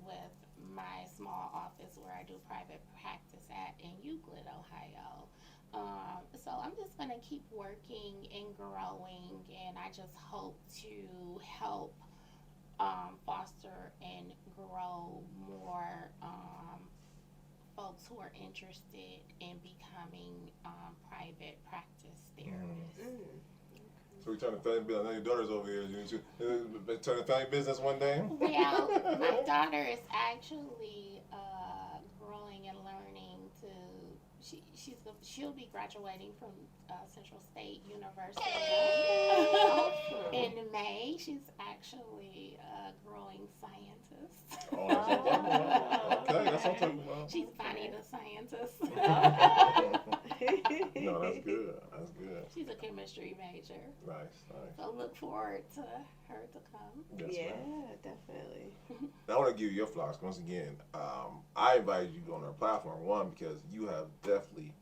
with my small office where I do private practice at in Euclid, Ohio. So I'm just gonna keep working and growing, and I just hope to help foster and grow more folks who are interested in becoming private practice therapists. So we turn the family business. I know your daughter's over here. You turn the family business one day. Well, my daughter is actually growing and learning to. She'll be graduating from Central State University in May. She's actually a growing scientist. Oh, okay, that's what I'm talking about. She's Bonnie the scientist. No, that's good. That's good. She's a chemistry major. Nice. So look forward to her to come. Yes, yeah, ma'am. definitely. Now, I want to give you your flowers once again. I invited you on our platform, one, because you have definitely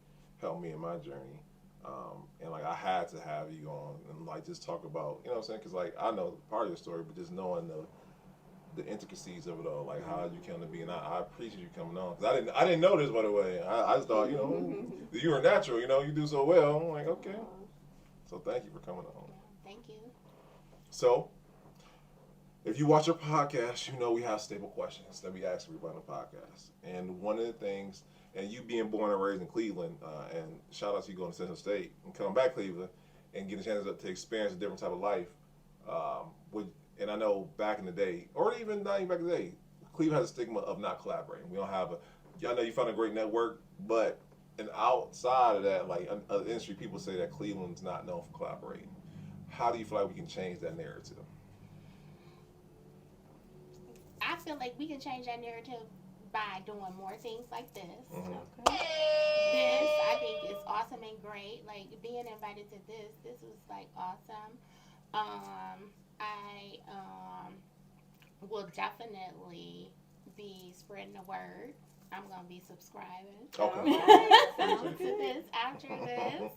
helped me in my journey. And like I had to have you on and like just talk about, you know what I'm saying? Because like I know part of your story, but just knowing the intricacies of it all, like how you came to be, and I appreciate you coming on. Cause I didn't know this, by the way. I just thought, you know, you were natural. You know, you do so well. I'm like, okay. So thank you for coming on. Thank you. So, if you watch our podcast, you know we have staple questions that we ask everybody on the podcast. And one of the things, and you being born and raised in Cleveland, and shout out to you going to Central State and coming back to Cleveland and getting a chance to experience a different type of life. And I know back in the day, or even not even back in the day, Cleveland has a stigma of not collaborating. We don't have I know you found a great network, but and outside of that, like other industry, people say that Cleveland's not known for collaborating. How do you feel like we can change that narrative? I feel like we can change that narrative by doing more things like this. Okay. This, I think, is awesome and great. Like, being invited to this was, like, awesome. I will definitely be spreading the word. I'm going to be subscribing Okay. to this after this.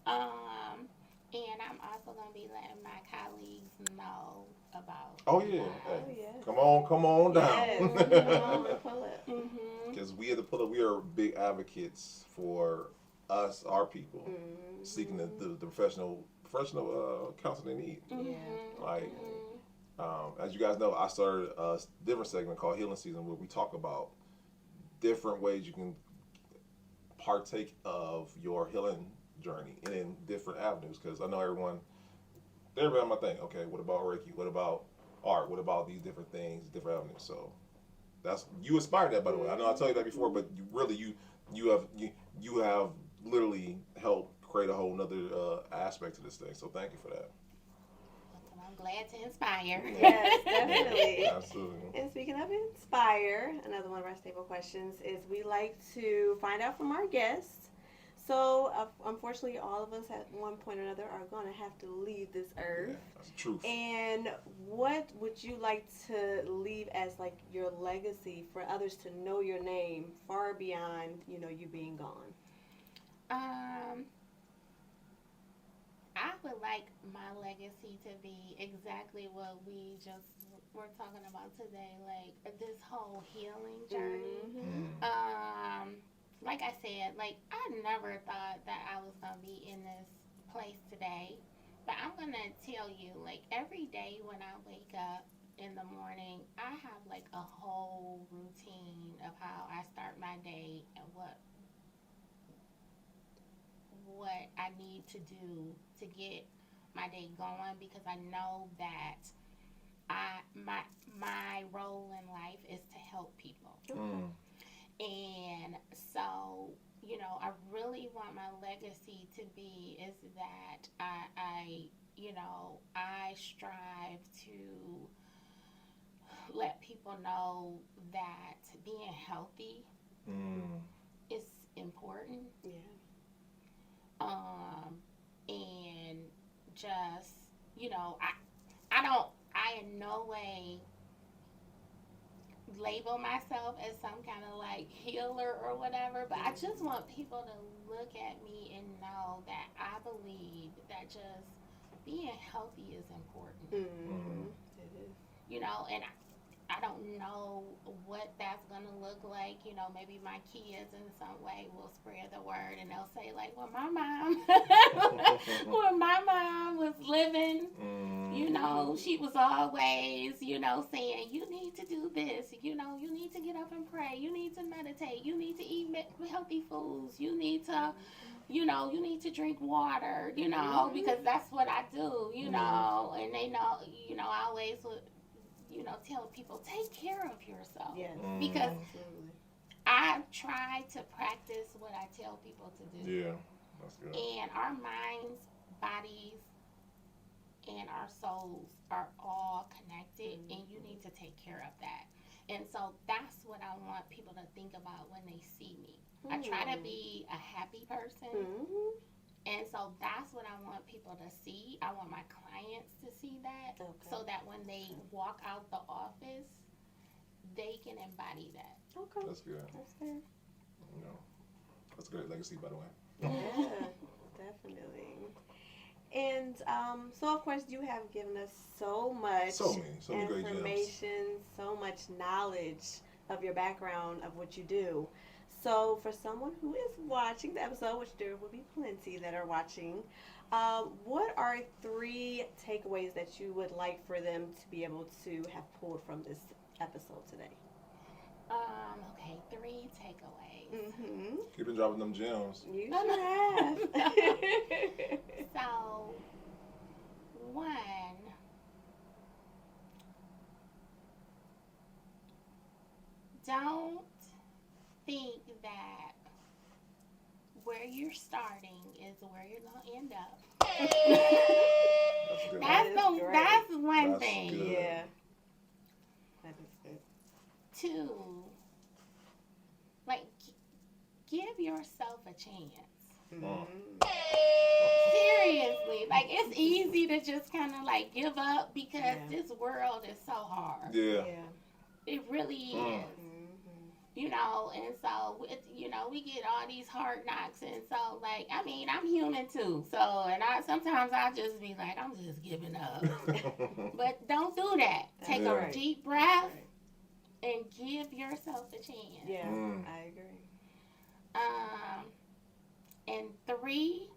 And I'm also going to be letting my colleagues know about. Oh yeah. Oh, Hey, yes. come on Yes. Come down. on and pull it. Because we at the Pull Up, we are big advocates for us, our people, seeking the professional counsel they need. Like, as you guys know, I started a different segment called Healing Season where we talk about different ways you can partake of your healing journey and in different avenues. Because I know everybody might think, okay, what about Reiki? What about art? What about these different things, different avenues? So that's, you inspired that, by the way. I know I told you that before, but you have literally helped create a whole nother aspect to this thing. So thank you for that. I'm glad to inspire. Yes, definitely. Absolutely. And speaking of inspire, another one of our staple questions is we like to find out from our guests. So, unfortunately, all of us at one point or another are going to have to leave this earth. Yeah, that's the truth. And what would you like to leave as like your legacy for others to know your name far beyond, you know, you being gone? I would like my legacy to be exactly what we just were talking about today, like this whole healing journey. Like I said, like I never thought that I was gonna be in this place today, but I'm gonna tell you, like every day when I wake up in the morning, I have like a whole routine of how I start my day and what I need to do to get my day going, because I know that my role in life is to help people. And so, you know, I really want my legacy to be is that I strive to let people know that being healthy is important. And just, you know, I in no way label myself as some kind of like healer or whatever, but I just want people to look at me and know that I believe that just being healthy is important. It is. You know, and I don't know what that's gonna look like. You know, maybe my kids in some way will spread the word and they'll say like, "Well, my mom, when my mom was living, you know, she was always, you know, saying you need to do this. You know, you need to get up and pray. You need to meditate. You need to eat healthy foods. You need to." You know, you need to drink water, you know, because that's what I do, you know, and they know, you know, I always would, you know, tell people, take care of yourself. Yes. Because Absolutely. I try to practice what I tell people to do. Yeah, that's good. And our minds, bodies, and our souls are all connected, and you need to take care of that. And so that's what I want people to think about when they see me. I try to be a happy person. And so that's what I want people to see. I want my clients to see that, so that when they walk out the office, they can embody that. Okay. That's good. That's fair. You know, that's a great legacy, by the way. Yeah, definitely. And so, of course, you have given us so much So many great gems. information, so much knowledge of your background, of what you do. So for someone who is watching the episode, which there will be plenty that are watching, what are 3 takeaways that you would like for them to be able to have pulled from this episode today? Okay, 3 takeaways. Keep been dropping them gems. You should have. So, 1, don't think that where you're starting is where you're gonna end up. That's good. That's one That's thing. good. Yeah. That is good. 2, like, give yourself a chance. Seriously, like, it's easy to just kind of like give up because this world is so hard. Yeah. It really is. You know, and so, you know, we get all these hard knocks, and so, like, I mean, I'm human too, so, and sometimes I just be like, I'm just giving up. But don't do that. Take a deep breath and give yourself a chance. Yeah, I agree. And 3,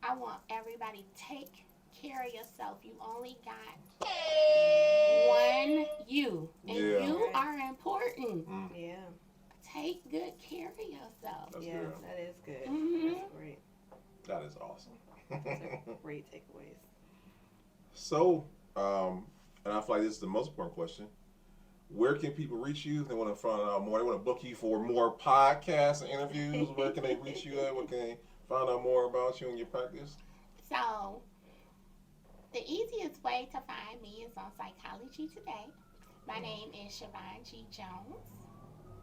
I want everybody take care of yourself. You only got one you, and you are important. Yeah. Take good care of yourself. That's Yeah, good. that is good. That's great. That is awesome. Those are great takeaways. So, and I feel like this is the most important question. Where can people reach you? They want to find out more. They want to book you for more podcasts and interviews. Where can they reach you at? Where can they find out more about you and your practice? So, the easiest way to find me is on Psychology Today. My name is Shavaun G. Jones,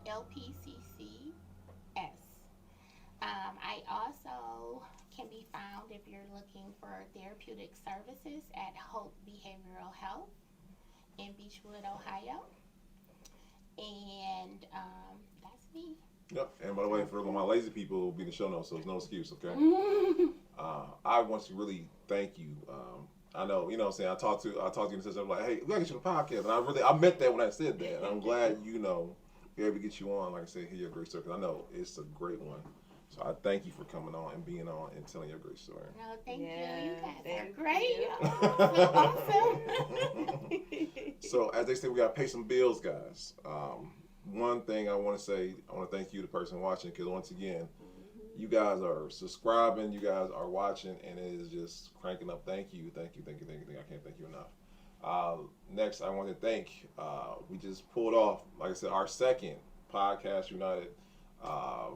LPCCS. I also can be found if you're looking for therapeutic services at Hope Behavioral Health in Beechwood, Ohio. And that's me. Yep. And by the way, for my lazy people, it will be in the show notes, so there's no excuse, okay? I want to really thank you. I know, you know what I'm saying, I talked to you and said something like, hey, we gotta get you on the podcast. And I meant that when I said that. And I'm glad, you know, we're able to get you on, like I said, hear your great story, because I know it's a great one. So I thank you for coming on and being on and telling your great story. No, thank you. You guys thank are great. you. Awesome. So as they say, we gotta pay some bills, guys. One thing I want to say, I want to thank you, the person watching, because once again, you guys are subscribing, you guys are watching, and it is just cranking up. Thank you. I can't thank you enough. Next, I want to thank, we just pulled off, like I said, our second Podcast United, I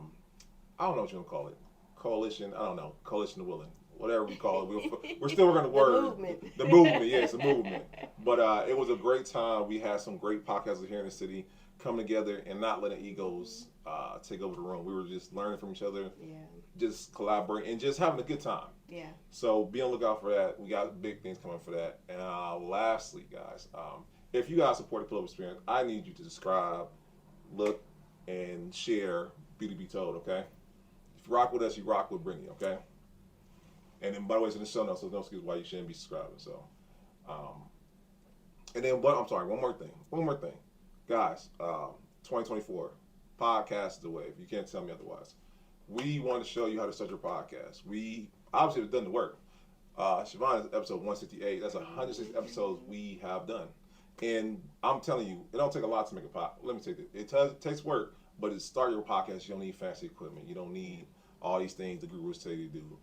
don't know what you want to call it. Coalition, I don't know. Coalition of Willing. Whatever we call it. We're still working on the word. Movement. The movement, yes, the movement. But it was a great time. We had some great podcasters here in the city coming together and not letting egos take over the room. We were just learning from each other, just collaborating, and just having a good time. Yeah. So be on the lookout for that. We got big things coming for that. And lastly, guys, if you guys support the Pull Up Experience, I need you to subscribe, look, and share Beauty Be Told, okay? If you rock with us, you rock with Brittany, okay? And then, by the way, it's in the show notes, so there's no excuse why you shouldn't be subscribing. So, And then one more thing. Guys, 2024, podcast is the wave. You can't tell me otherwise. We want to show you how to start your podcast. We obviously have done the work. Shavaun is episode 168. That's 160 episodes we have done. And I'm telling you, it don't take a lot to make a podcast. Let me take it. It takes work, but to start your podcast, you don't need fancy equipment. You don't need all these things the gurus tell you to do.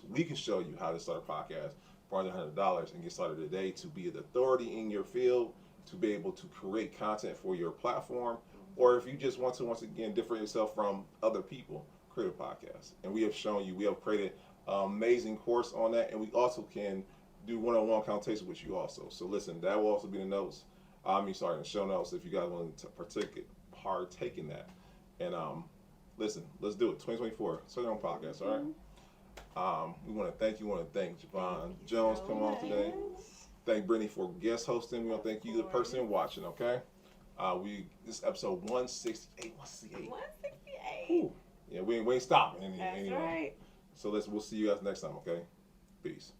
We can show you how to start a podcast for under $100 and get started today to be an authority in your field, to be able to create content for your platform, or if you just want to, once again, differentiate yourself from other people, create a podcast. And we have shown you, we have created an amazing course on that, and we also can do one-on-one consultation with you also. So listen, that will also be in the notes. In the show notes if you guys want to partake in that. And listen, let's do it. 2024, start your own podcast, all right? We want to thank you. We want to thank Shavaun Jones come on today. Thank Brittany for guest hosting. We want to thank you, the person watching, okay? This is episode 168. 168. Ooh. Yeah, we ain't stopping That's anyway. right. So we'll see you guys next time, okay? Peace.